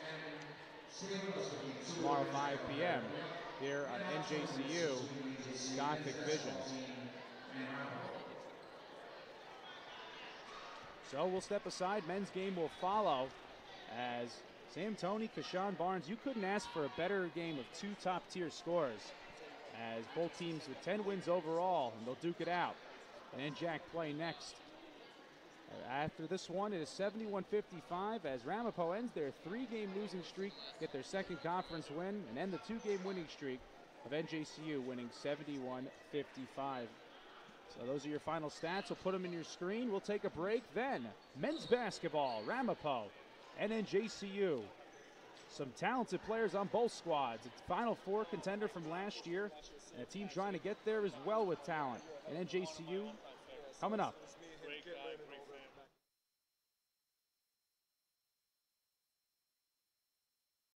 tomorrow 5 p.m. here on NJCU GothicVision. So we'll step aside. Men's game will follow as Sam Toney, Kashawn Barnes. You couldn't ask for a better game of 2 top-tier scorers as both teams with 10 wins overall, and they'll duke it out. And NJAC play next. After this one, it is 71-55 as Ramapo ends their 3-game losing streak, get their 2nd conference win, and end the 2-game winning streak of NJCU, winning 71-55. So those are your final stats. We'll put them in your screen. We'll take a break. Then men's basketball, Ramapo and NJCU. Some talented players on both squads. It's Final Four contender from last year, and a team trying to get there as well with talent. And NJCU coming up.